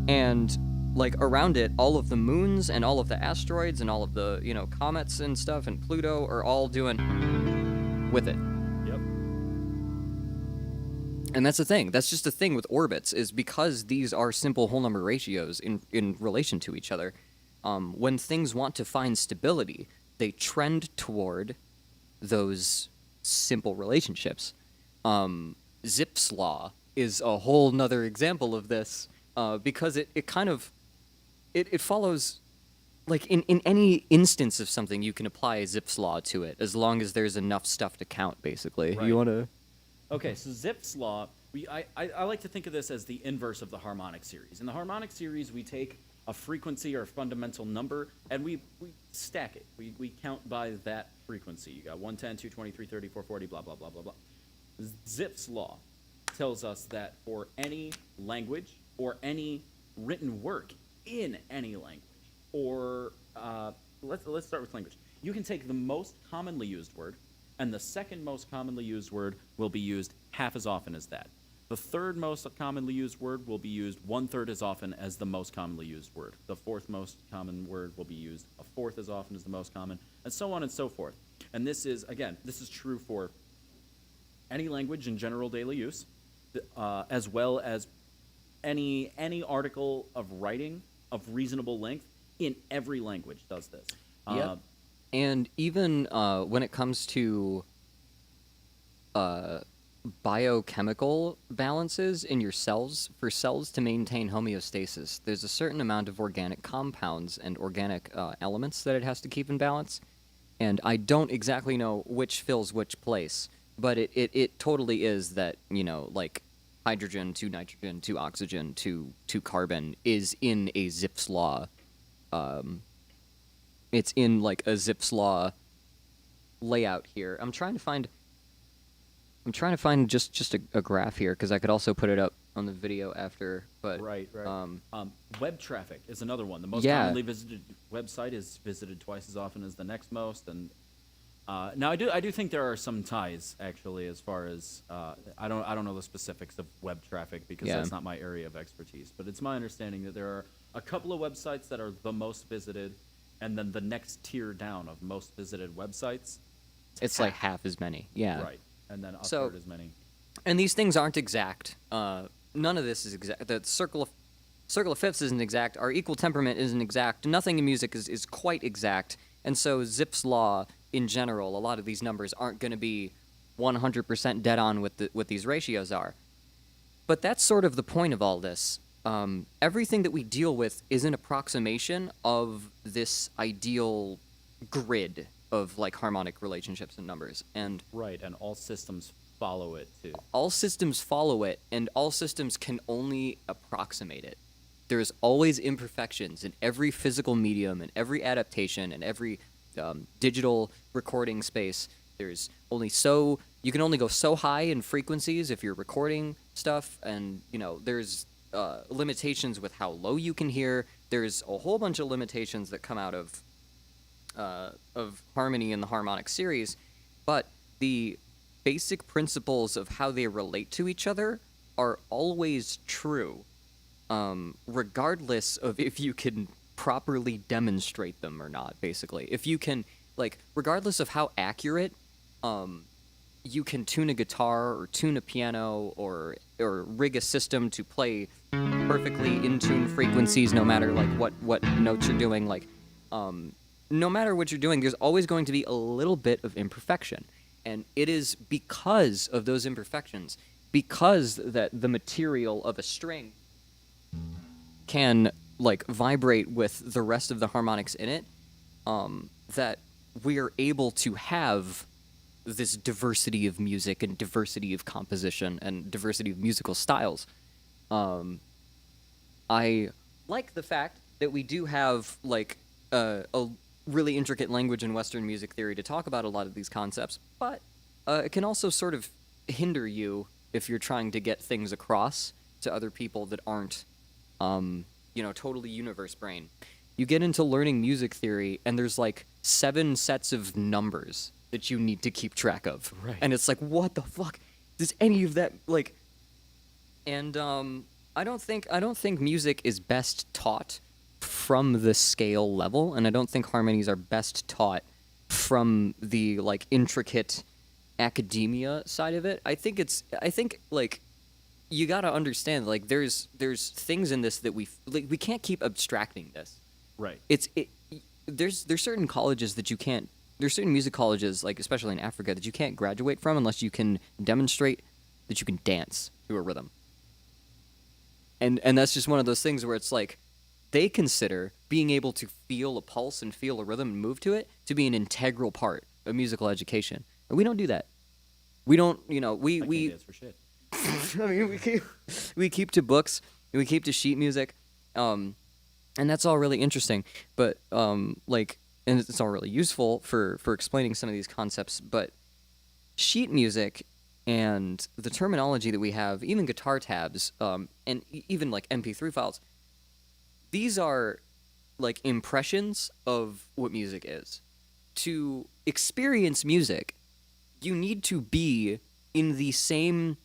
and like around it, all of the moons and all of the asteroids and all of the, you know, comets and stuff and Pluto are all doing with it. Yep. And that's the thing. That's just the thing with orbits, is because these are simple whole number ratios in relation to each other. When things want to find stability, they trend toward those simple relationships. Zipf's law is a whole nother example of this, because it kind of it follows, like, in any instance of something, you can apply Zipf's law to it as long as there's enough stuff to count, basically. Right. You want to... Okay, so Zipf's law, I like to think of this as the inverse of the harmonic series. In the harmonic series, we take a frequency or a fundamental number, and we stack it. We count by that frequency. You got 110, 220, 330, 440, blah, blah, blah, blah, blah. Zipf's law tells us that for any language or any written work in any language, or let's start with language. You can take the most commonly used word, and the second most commonly used word will be used half as often as that. The third most commonly used word will be used 1/3 as often as the most commonly used word. The fourth most common word will be used 1/4 as often as the most common, and so on and so forth. And this is, again, this is true for any language in general daily use, as well as any article of writing of reasonable length in every language does this. Yep. And even when it comes to biochemical balances in your cells, for cells to maintain homeostasis, there's a certain amount of organic compounds and organic elements that it has to keep in balance. And I don't exactly know which fills which place, but it totally is that, you know, like hydrogen to nitrogen to oxygen to carbon is in a Zipf's law. It's in, like, a Zipf's law layout here. I'm trying to find just a graph here, because I could also put it up on the video after. But Right. Web traffic is another one. The most Yeah. commonly visited website is visited twice as often as the next most. And now I do think there are some ties, actually, as far as I don't know the specifics of web traffic, because Yeah. that's not my area of expertise. But it's my understanding that there are a couple of websites that are the most visited, and then the next tier down of most visited websites, it's like half as many. Yeah. right, and then a So- third as many. And these things aren't exact. None of this is exact. The circle of fifths isn't exact. Our equal temperament isn't exact. Nothing in music is quite exact. And so Zipf's law, in general, a lot of these numbers aren't going to be 100% dead on with these ratios are. But that's sort of the point of all this. Everything that we deal with is an approximation of this ideal grid of, like, harmonic relationships and numbers. And Right, and all systems follow it too. all systems follow it, and all systems can only approximate it. There's always imperfections in every physical medium, and every adaptation, and every digital recording space. There's only you can only go so high in frequencies if you're recording stuff, and, you know, there's limitations with how low you can hear. There's a whole bunch of limitations that come out of harmony in the harmonic series, but the basic principles of how they relate to each other are always true, regardless of if you can properly demonstrate them or not, basically. If you can, like, regardless of how accurate you can tune a guitar or tune a piano or rig a system to play perfectly in tune frequencies, no matter, like, what notes you're doing, like, no matter what you're doing, there's always going to be a little bit of imperfection. And it is because of those imperfections, because that the material of a string can, like, vibrate with the rest of the harmonics in it, that we are able to have this diversity of music and diversity of composition and diversity of musical styles. I like the fact that we do have like a really intricate language in Western music theory to talk about a lot of these concepts, but it can also sort of hinder you if you're trying to get things across to other people that aren't, totally universe brain. You get into learning music theory, and there's like 7 sets of numbers that you need to keep track of. Right. And it's like, what the fuck? Does any of that like? And I don't think music is best taught from the scale level, and I don't think harmonies are best taught from the like intricate academia side of it. I think like you got to understand like there's things in this that we can't keep abstracting this. Right. There's certain colleges that you can't. There's certain music colleges, like especially in Africa, that you can't graduate from unless you can demonstrate that you can dance to a rhythm. And that's just one of those things where it's like they consider being able to feel a pulse and feel a rhythm and move to it to be an integral part of musical education. And we don't do that. We don't, I can't dance for shit. I mean, we keep to books, and we keep to sheet music, and that's all really interesting. But and it's all really useful for explaining some of these concepts. But sheet music and the terminology that we have, even guitar tabs, and even like MP3 files, these are like impressions of what music is. To experience music, you need to be in the same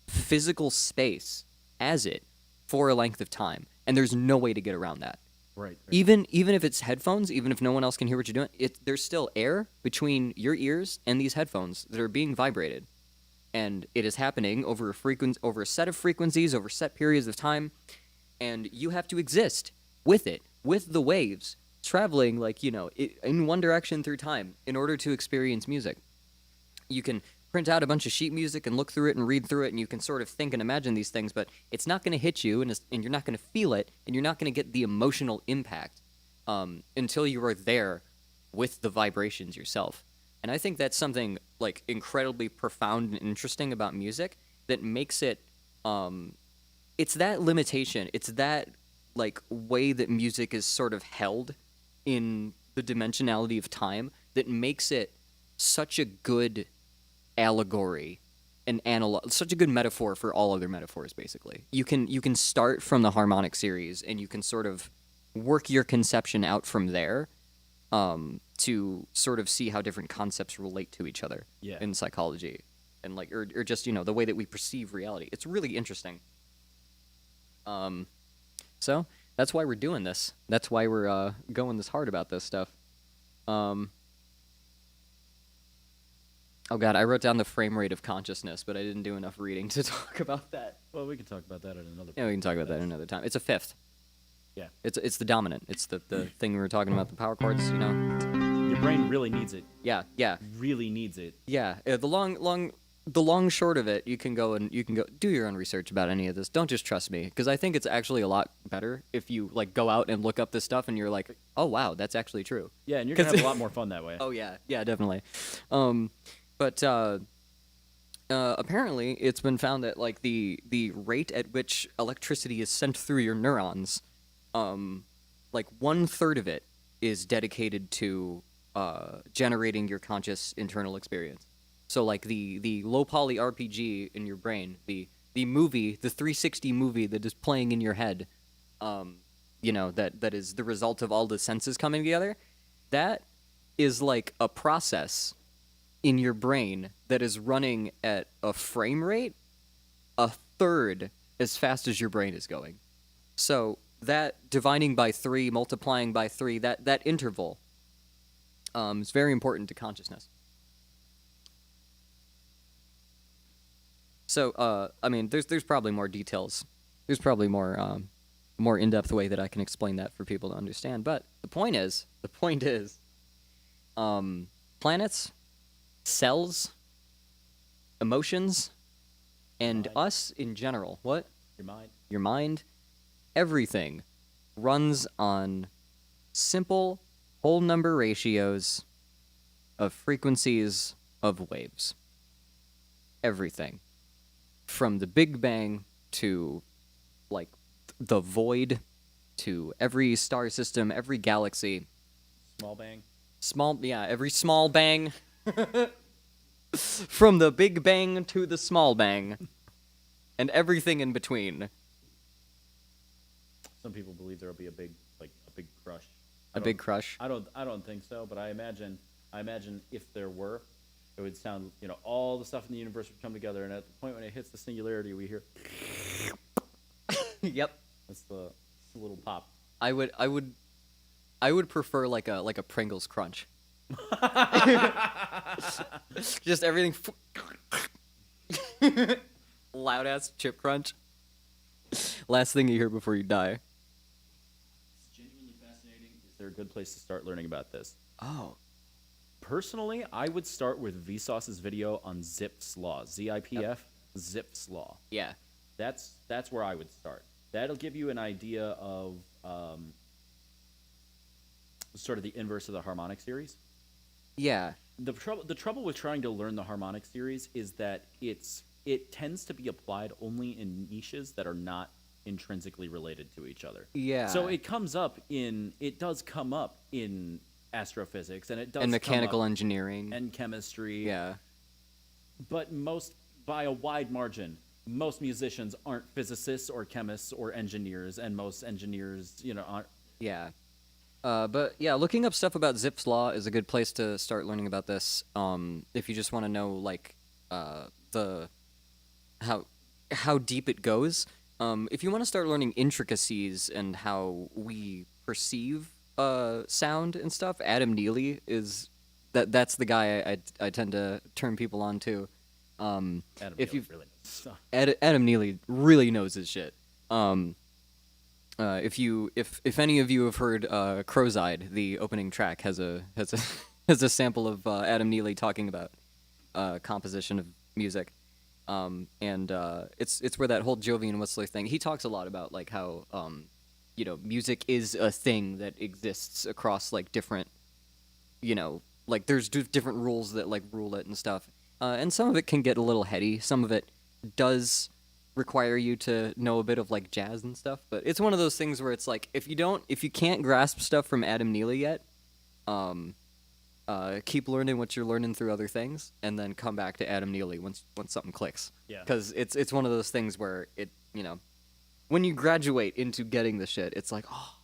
physical space as it for a length of time, and there's no way to get around that. Right. Even if it's headphones, even if no one else can hear what you're doing, there's still air between your ears and these headphones that are being vibrated, and it is happening over a set of frequencies, over set periods of time, and you have to exist with it, with the waves traveling in one direction through time in order to experience music. You can print out a bunch of sheet music and look through it and read through it, and you can sort of think and imagine these things, but it's not going to hit you, and you're not going to feel it, and you're not going to get the emotional impact until you are there with the vibrations yourself. And I think that's something like incredibly profound and interesting about music that makes it it's that limitation, it's that like way that music is sort of held in the dimensionality of time that makes it such a good allegory, an analog, such a good metaphor for all other metaphors. Basically, you can start from the harmonic series, and you can sort of work your conception out from there, to sort of see how different concepts relate to each other in psychology, and like or just the way that we perceive reality. It's really interesting. So that's why we're doing this. That's why we're going this hard about this stuff. Oh god, I wrote down the frame rate of consciousness, but I didn't do enough reading to talk about that. Well, we can talk about that at another point. Yeah, we can talk about that another time. It's a fifth. Yeah. It's the dominant. It's the thing we were talking about, the power chords, Your brain really needs it. Yeah. Really needs it. Yeah. The long short of it, you can go do your own research about any of this. Don't just trust me, because I think it's actually a lot better if you like go out and look up this stuff and you're like, oh wow, that's actually true. Yeah, and you're gonna have a lot more fun that way. Oh yeah, definitely. But apparently, it's been found that like the rate at which electricity is sent through your neurons, like 1/3 of it is dedicated to generating your conscious internal experience. So like the low poly RPG in your brain, the movie, the 360 movie that is playing in your head, that is the result of all the senses coming together. That is like a process in your brain that is running at a frame rate 1/3 as fast as your brain is going. So that dividing by 3, multiplying by 3, that interval is very important to consciousness. So, I mean, there's probably more details. There's probably more in-depth way that I can explain that for people to understand. But the point is, planets, cells, emotions, and us in general. What? Your mind. Everything runs on simple whole number ratios of frequencies of waves. Everything. From the Big Bang to, like, the void to every star system, every galaxy. Small bang. Every small bang. From the Big Bang to the small bang. And everything in between. Some people believe there will be a big crush. A big crush. I don't think so, but I imagine if there were, it would sound, all the stuff in the universe would come together, and at the point when it hits the singularity, we hear. Yep. That's the little pop. I would prefer like a Pringles crunch. Just everything loud ass chip crunch. Last thing you hear before you die. It's genuinely fascinating. Is there a good place to start learning about this? Oh. Personally, I would start with Vsauce's video on Zipf's law. ZIPF, Zipf's law. Yeah. That's where I would start. That'll give you an idea of sort of the inverse of the harmonic series. Yeah. The trouble with trying to learn the harmonic series is that it tends to be applied only in niches that are not intrinsically related to each other. Yeah. So it does come up in astrophysics, and it does and come mechanical up engineering and chemistry. Yeah. But by a wide margin, most musicians aren't physicists or chemists or engineers, and most engineers, aren't. Yeah. But yeah, looking up stuff about Zipf's law is a good place to start learning about this. If you just want to know like how deep it goes. If you want to start learning intricacies and how we perceive sound and stuff, Adam Neely is that's the guy I tend to turn people on to. Adam if Neely you really knows stuff. Adam Neely really knows his shit. If any of you have heard Crow's Eyed, the opening track has a has a sample of Adam Neely talking about composition of music. It's where that whole Jovian Whistler thing. He talks a lot about like how music is a thing that exists across like different, like there's different rules that like rule it and stuff. And some of it can get a little heady. Some of it does require you to know a bit of like jazz and stuff. But it's one of those things where it's like if you can't grasp stuff from Adam Neely yet, keep learning what you're learning through other things, and then come back to Adam Neely once something clicks. Yeah. Because it's one of those things where when you graduate into getting the shit, it's like, oh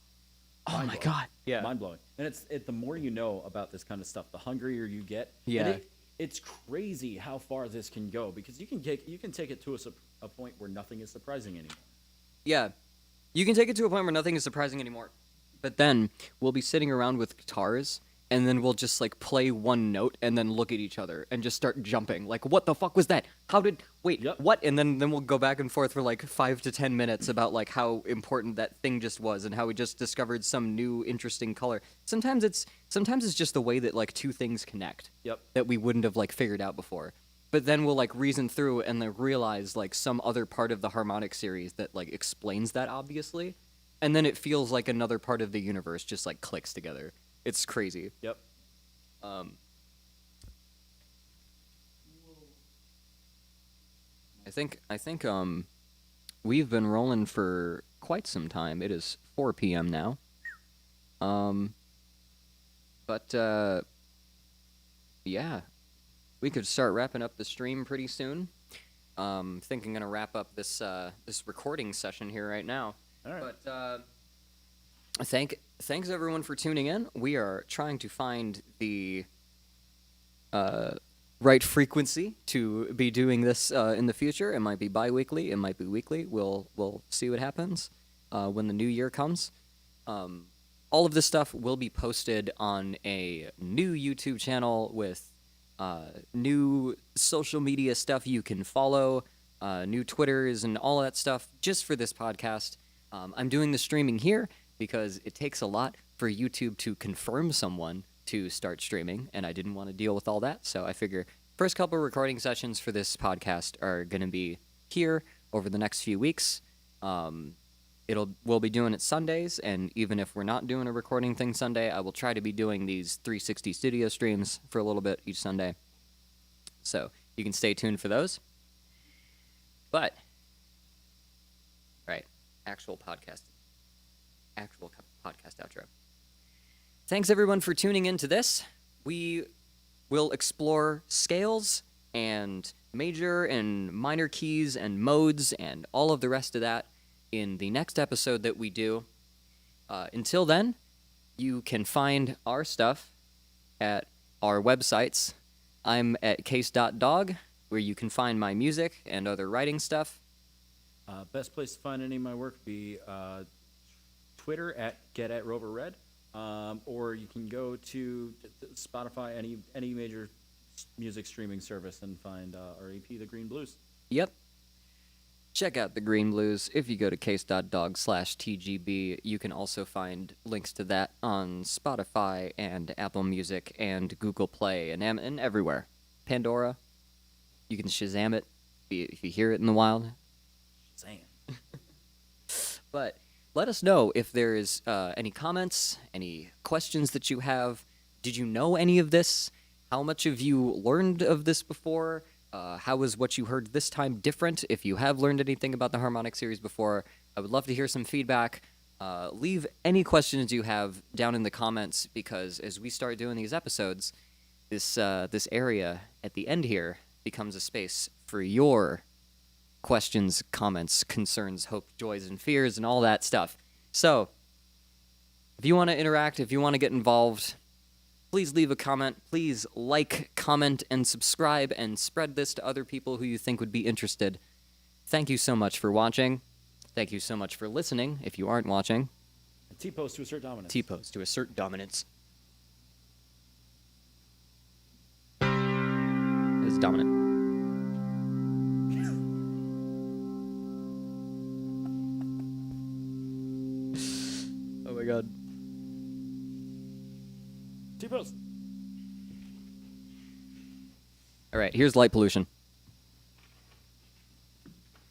my god, yeah, mind blowing. And it's the more you know about this kind of stuff, the hungrier you get. Yeah. And it's crazy how far this can go, because you can take it to a point where nothing is surprising anymore. Yeah, you can take it to a point where nothing is surprising anymore. But then we'll be sitting around with guitars, and then we'll just like play one note and then look at each other and just start jumping. Like, what the fuck was that? Yep. What? And then we'll go back and forth for like 5 to 10 minutes about like how important that thing just was and how we just discovered some new interesting color. Sometimes it's just the way that like two things connect. Yep. That we wouldn't have like figured out before. But then we'll like reason through and then realize like some other part of the harmonic series that like explains that obviously. And then it feels like another part of the universe just like clicks together. It's crazy. Yep. I think we've been rolling for quite some time. It is 4 p.m. now. But yeah, we could start wrapping up the stream pretty soon. Think I'm gonna wrap up this recording session here right now. All right. But thanks everyone for tuning in. We are trying to find the right frequency to be doing this in the future. It might be bi-weekly. It might be weekly. We'll see what happens when the new year comes. All of this stuff will be posted on a new YouTube channel with new social media stuff you can follow, new Twitters and all that stuff just for this podcast. I'm doing the streaming here because it takes a lot for YouTube to confirm someone to start streaming, and I didn't want to deal with all that, so I figure first couple recording sessions for this podcast are going to be here over the next few weeks. we'll be doing it Sundays, and even if we're not doing a recording thing Sunday, I will try to be doing these 360 studio streams for a little bit each Sunday. So you can stay tuned for those. But, right, actual podcast outro. Thanks everyone for tuning into this. We will explore scales and major and minor keys and modes and all of the rest of that in the next episode that we do. Until then, you can find our stuff at our websites. I'm at case.dog, where you can find my music and other writing stuff. Best place to find any of my work would be Twitter at @GetAtRoverRed, or you can go to Spotify, any major music streaming service, and find our EP, The Green Blues. Yep. Check out The Green Blues. If you go to case.dog/TGB, you can also find links to that on Spotify and Apple Music and Google Play and everywhere. Pandora. You can Shazam it if you hear it in the wild. Shazam. But let us know if there is any comments, any questions that you have. Did you know any of this? How much have you learned of this before? How was what you heard this time different? If you have learned anything about the Harmonic series before, I would love to hear some feedback. Leave any questions you have down in the comments, because as we start doing these episodes, this area at the end here becomes a space for your questions, comments, concerns, hopes, joys, and fears, and all that stuff. So, if you want to interact, if you want to get involved, please leave a comment. Please like, comment, and subscribe, and spread this to other people who you think would be interested. Thank you so much for watching. Thank you so much for listening, if you aren't watching. T-pose to assert dominance. T-pose to assert dominance. Is dominant. Oh my god. T-pose. All right, here's light pollution.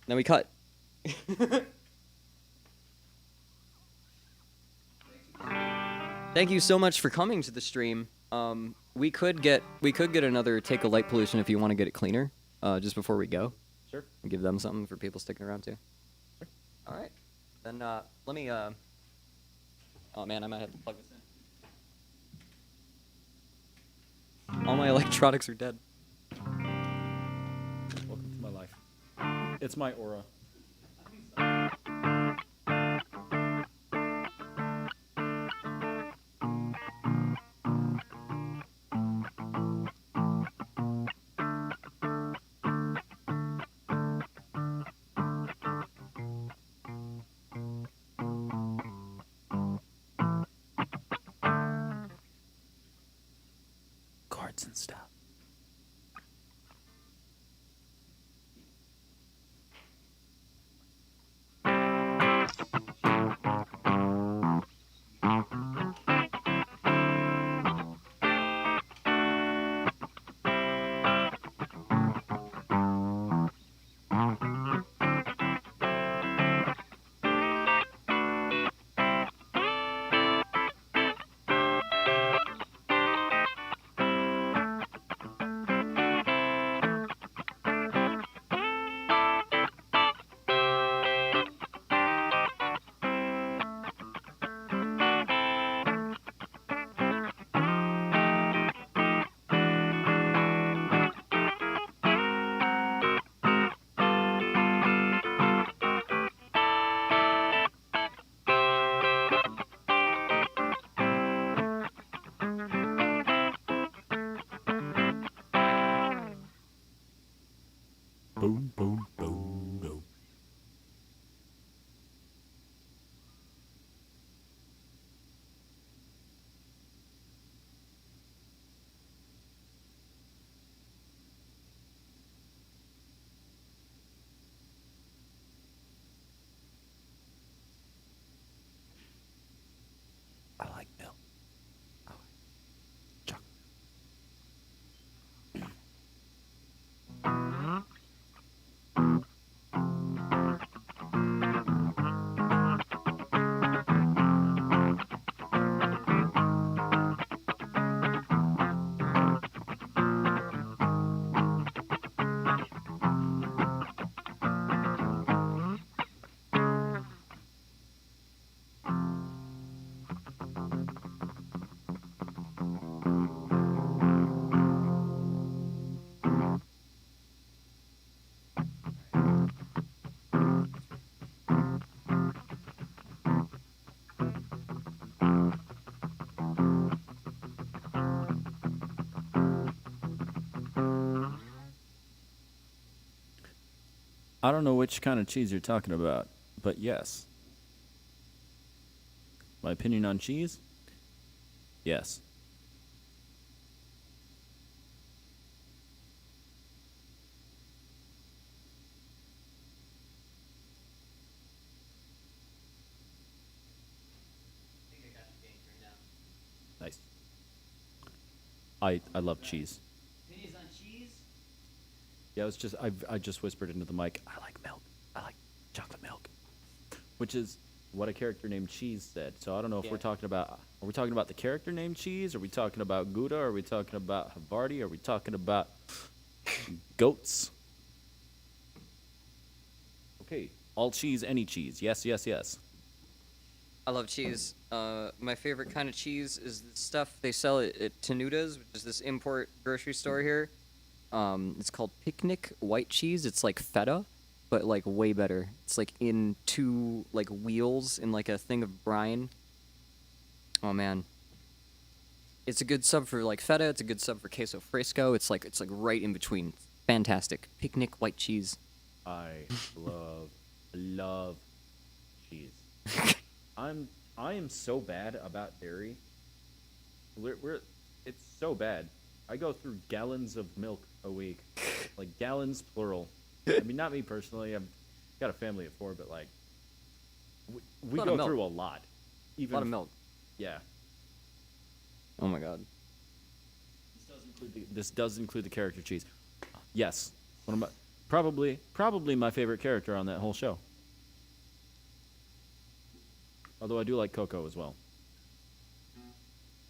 Then we cut. Thank you so much for coming to the stream. We could get another take a light pollution if you want to get it cleaner, just before we go. Sure. And give them something for people sticking around too. Sure. All right. Then let me. Oh man, I might have to plug this in. All my electronics are dead. Welcome to my life. It's my aura. Chords and stuff. Boom, boom, boom, boom. I like milk. I like chocolate. I don't know which kind of cheese you're talking about, but yes. My opinion on cheese? Yes. Nice. I love cheese. Opinions on cheese? Yeah, I just whispered into the mic. I like milk. I like chocolate milk, which is what a character named Cheese said. So I don't know if Yeah. we're talking about. Are we talking about the character named Cheese? Are we talking about Gouda? Are we talking about Havarti? Are we talking about goats? Okay, all cheese, any cheese. Yes, yes, yes. I love cheese. My favorite kind of cheese is the stuff they sell at Tenuda's, which is this import grocery store here. It's called Picnic White Cheese. It's like feta, but like way better. It's like in two like wheels in like a thing of brine. Oh man. It's a good sub for like feta. It's a good sub for queso fresco. It's like right in between. Fantastic. Picnic White Cheese. I love cheese. I am so bad about dairy. It's so bad. I go through gallons of milk a week, like gallons plural. I mean, not me personally. I've got a family of 4, but like we Lot of go milk. through a lot. A lot of milk. Yeah. Oh my god. This does include the character cheese. Yes, one of my probably my favorite character on that whole show. Although I do like Coco as well.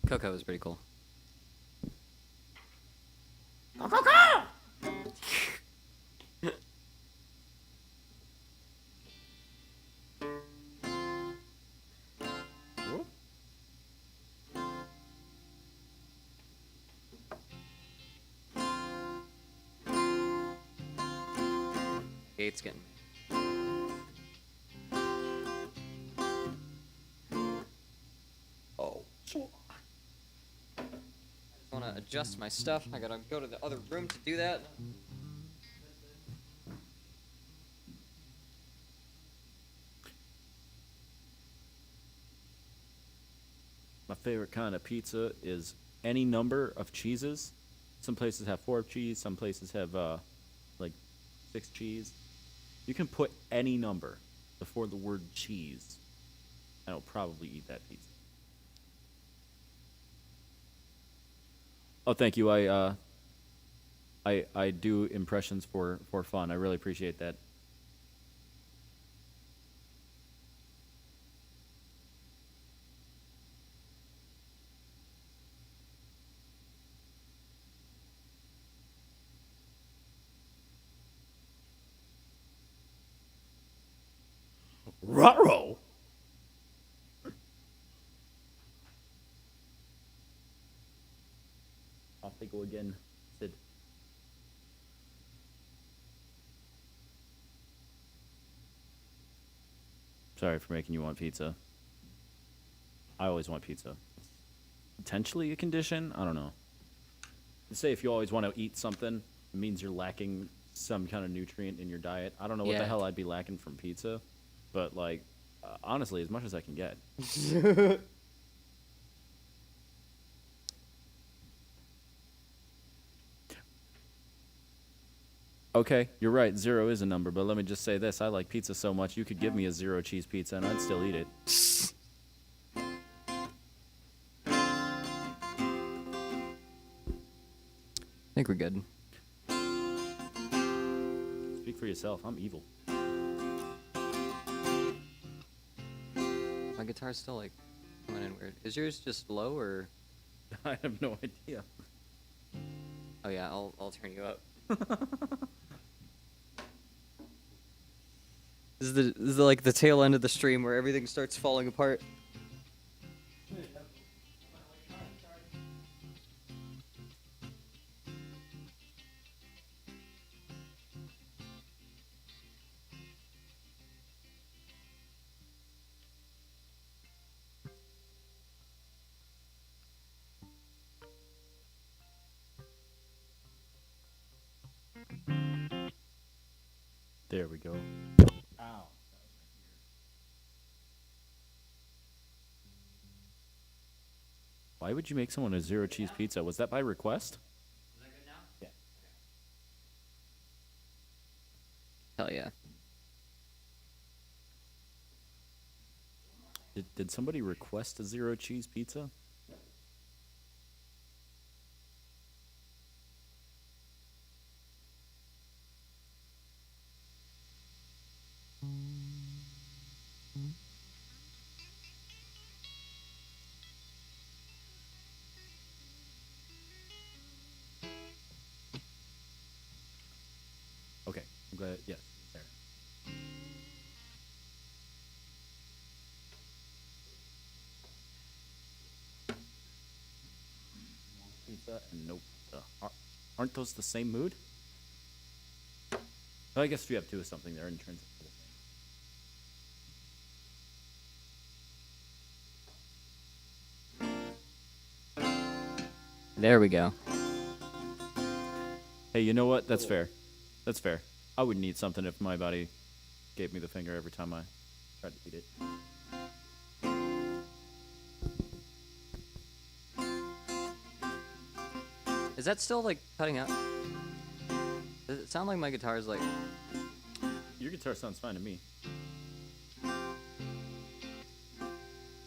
Coco is pretty cool. Gates getting. Oh. I just want to adjust my stuff. I gotta go to the other room to do that. My favorite kind of pizza is any number of cheeses. Some places have 4 cheese. Some places have like 6 cheese. You can put any number before the word cheese, and I'll probably eat that pizza. Oh, thank you. I do impressions for fun. I really appreciate that. Ruh-roh. Off they go again, Sid. Sorry for making you want pizza. I always want pizza. Potentially a condition? I don't know. Say if you always want to eat something, it means you're lacking some kind of nutrient in your diet. I don't know what the Yeah. hell I'd be lacking from pizza, but like, honestly, as much as I can get. Okay, you're right. 0 is a number, but let me just say this: I like pizza so much, you could give me a 0 cheese pizza and I'd still eat it. I think we're good. Speak for yourself. I'm evil. My guitar's still like coming in weird. Is yours just low or? I have no idea. Oh yeah, I'll turn you up. This is like the tail end of the stream where everything starts falling apart. There we go. Ow. Why would you make someone a zero cheese pizza? Was that by request? Yeah. Hell yeah. Did somebody request a zero cheese pizza? Okay, I'm glad. Yes, there. Pizza and no pizza. Aren't those the same mood? Oh, I guess if you have two of something, they're intrinsic to the same. There we go. Hey, you know what? That's fair. That's fair. I would need something if my body gave me the finger every time I tried to eat it. Is that still like cutting out? Does it sound like my guitar is like? Your guitar sounds fine to me.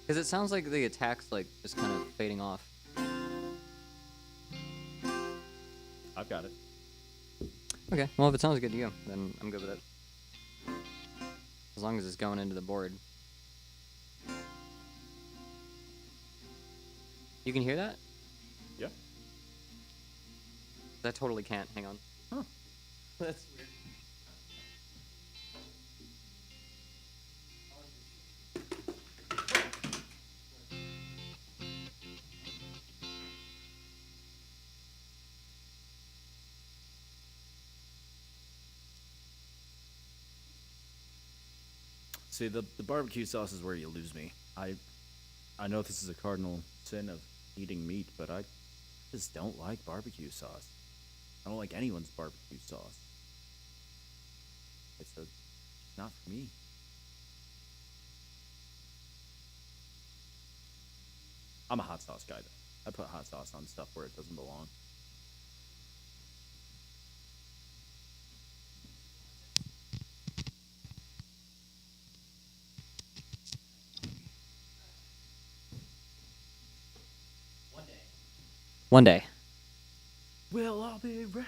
Because it sounds like the attack's like just kind of fading off. I've got it. Okay, well if it sounds good to you, then I'm good with it. As long as it's going into the board. You can hear that? Yeah. I totally can't. Hang on. Huh. That's weird. See, the barbecue sauce is where you lose me. I know this is a cardinal sin of eating meat, but I just don't like barbecue sauce. I don't like anyone's barbecue sauce. It's not for me. I'm a hot sauce guy, though. I put hot sauce on stuff where it doesn't belong. One day. Well, I'll be ready.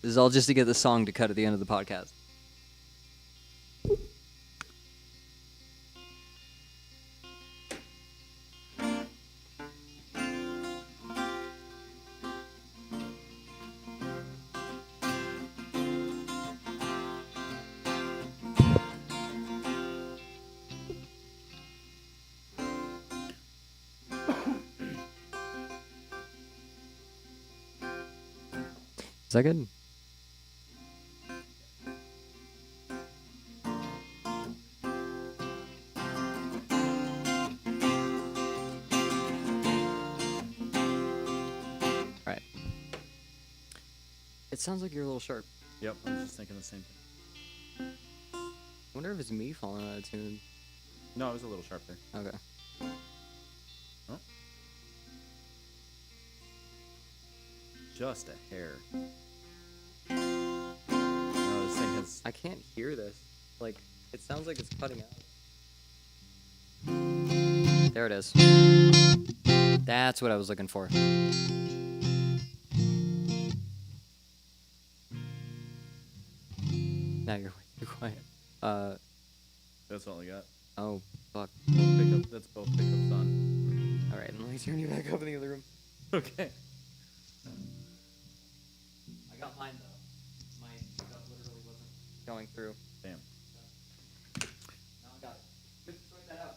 This is all just to get the song to cut at the end of the podcast. Is that good? Alright. It sounds like you're a little sharp. Yep, I was just thinking the same thing. I wonder if it's me falling out of tune. No, it was a little sharp there. Okay. Oh. Just a hair. No, this thing has... I can't hear this. Like, it sounds like it's cutting out. There it is. That's what I was looking for. Now you're way too quiet. That's all I got. Oh, fuck. That's both pickups on. Alright, let me turn you back up in the other room. Okay. I got mine, though. My pickup literally wasn't going through. Damn. Now I got it. Good to sort that out.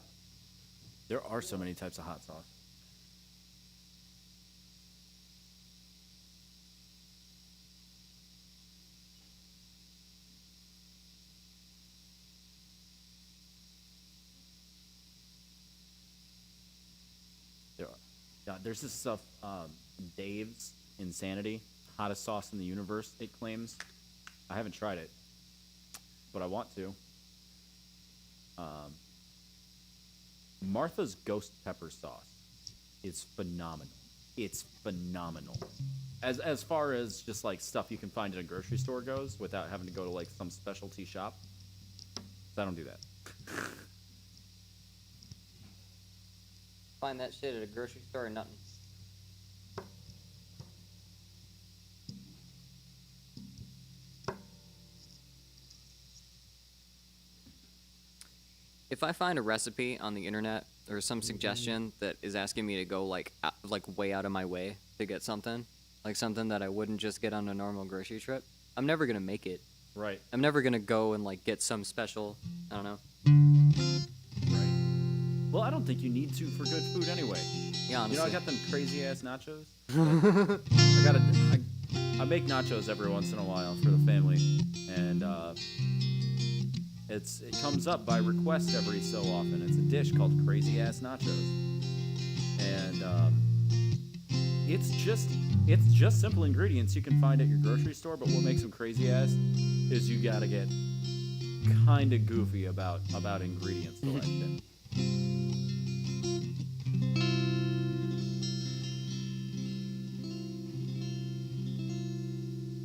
There are so many types of hot sauce. God, there's this stuff, Dave's Insanity, hottest sauce in the universe, it claims. I haven't tried it, but I want to. Martha's Ghost Pepper Sauce is phenomenal. It's phenomenal. As far as just like stuff you can find in a grocery store goes without having to go to like some specialty shop. So I don't do that. Find that shit at a grocery store or nothing. If I find a recipe on the internet or some suggestion that is asking me to go like way out of my way to get something, like something that I wouldn't just get on a normal grocery trip, I'm never gonna make it. Right. I'm never gonna go and like get some special, I don't know. Right. Well, I don't think you need to for good food anyway. Yeah, honestly. You know, I got them crazy ass nachos. I make nachos every once in a while for the family, and it comes up by request every so often. It's a dish called crazy ass nachos, and it's just simple ingredients you can find at your grocery store. But what makes them crazy ass is you gotta get kind of goofy about ingredient selection.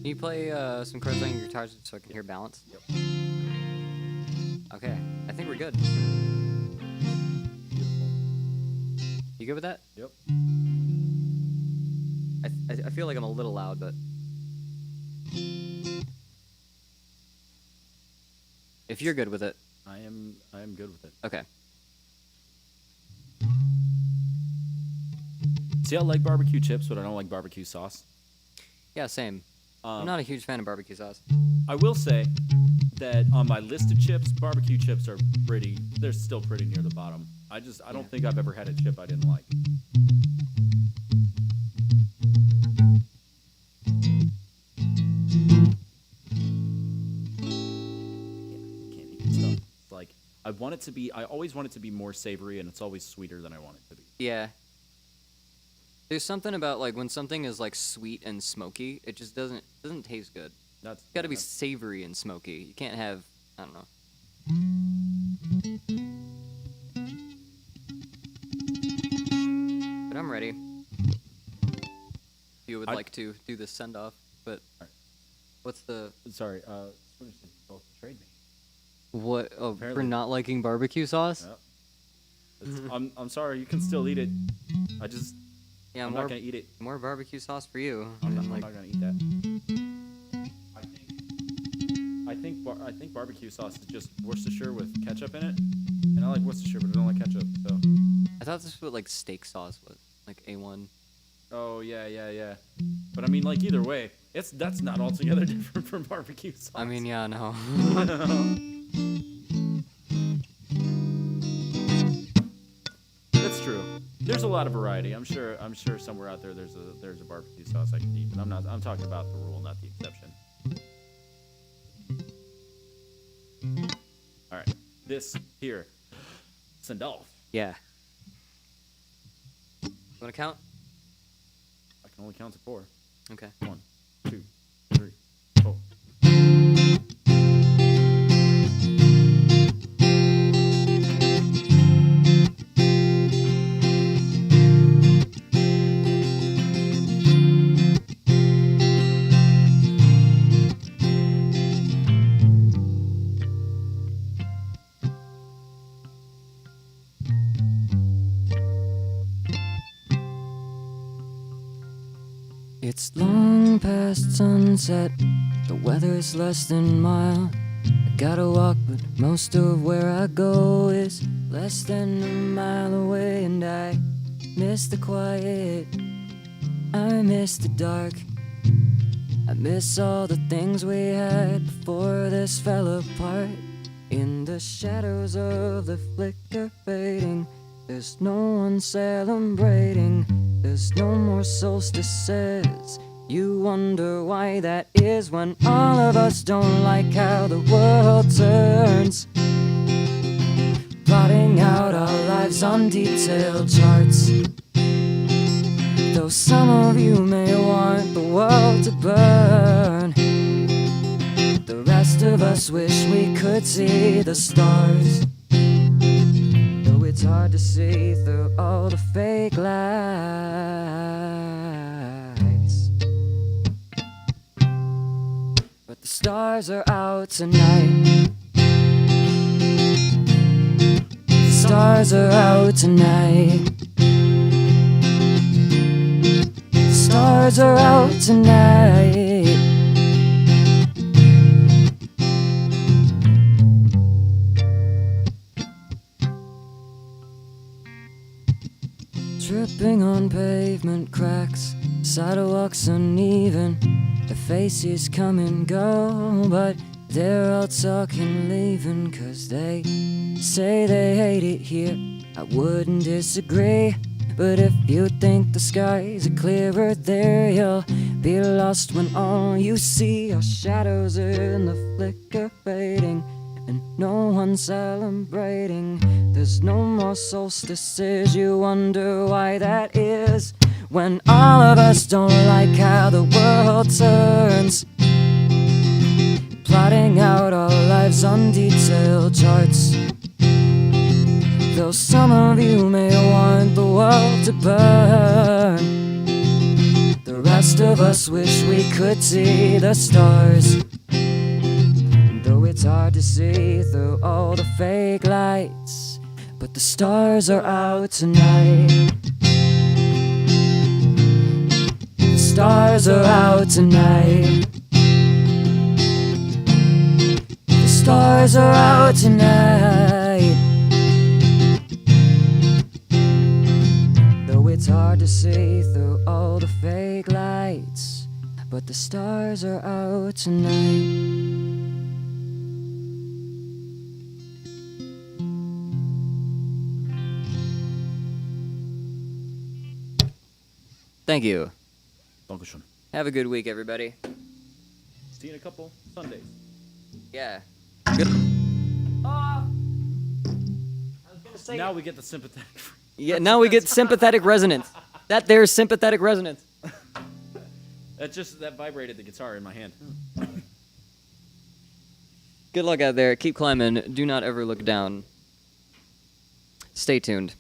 Can you play some chords on your guitar so I can hear balance? Yep. Okay, I think we're good. Beautiful. You good with that? Yep. I feel like I'm a little loud, but if you're good with it, I am good with it. okay. See, I like barbecue chips, but I don't like barbecue sauce. Yeah, same. I'm not a huge fan of barbecue sauce. I will say that on my list of chips, barbecue chips are they're still pretty near the bottom. I don't think I've ever had a chip I didn't like. Can't eat good stuff. It's like, I always want it to be more savory, and it's always sweeter than I want it to be. Yeah. There's something about like when something is like sweet and smoky, it just doesn't taste good. That's It's got to be savory and smoky. You can't have, I don't know. But I'm ready. If you would like to do the send off, but Alright. what's the Sorry, Swedish both betrayed me. what? Oh, for Apparently. not liking barbecue sauce? Yep. I'm sorry, you can still eat it. Yeah, I'm more not gonna eat it. more barbecue sauce for you. I'm And, not gonna eat that. I think barbecue sauce is just Worcestershire with ketchup in it, and I like Worcestershire, but I don't like ketchup. So. I thought this was what like steak sauce was, like A1. Oh yeah. But I mean, like either way, that's not altogether different from barbecue sauce. I mean, yeah, no. That's true. There's a lot of variety. I'm sure somewhere out there there's a barbecue sauce I can eat, but I'm talking about the rule, not the exception. All right, this here, Sandolph. Yeah. You wanna count? I can only count to 4. Okay. 1, 2, 3, 4. It's long past sunset, the weather's less than mild. I gotta walk, but most of where I go is less than a mile away. And I miss the quiet, I miss the dark, I miss all the things we had before this fell apart. In the shadows of the flicker fading, there's no one celebrating. There's no more solstices. You wonder why that is when all of us don't like how the world turns. Plotting out our lives on detailed charts. Though some of you may want the world to burn, the rest of us wish we could see the stars. Though it's hard to see through all the fake lights, but the stars are out tonight. The stars are out tonight. The stars are out tonight. Tripping on pavement cracks, sidewalks uneven. The faces come and go, but they're all talking leaving, 'cause they say they hate it here. I wouldn't disagree, but if you think the skies are clearer there, you'll be lost when all you see are shadows in the flicker fading, and no one celebrating. There's no more solstices, you wonder why that is, when all of us don't like how the world turns, plotting out our lives on detailed charts. Though some of you may want the world to burn, the rest of us wish we could see the stars. Though it's hard to see through all the fake lights, but the stars are out tonight. The stars are out tonight. The stars are out tonight. Though it's hard to see through all the fake lights, but the stars are out tonight. Thank you. Dankeschön. Have a good week, everybody. See you in a couple Sundays. Yeah. Good. Now we get the sympathetic. Yeah, now we get sympathetic resonance. That there's sympathetic resonance. That vibrated the guitar in my hand. Good luck out there. Keep climbing. Do not ever look down. Stay tuned.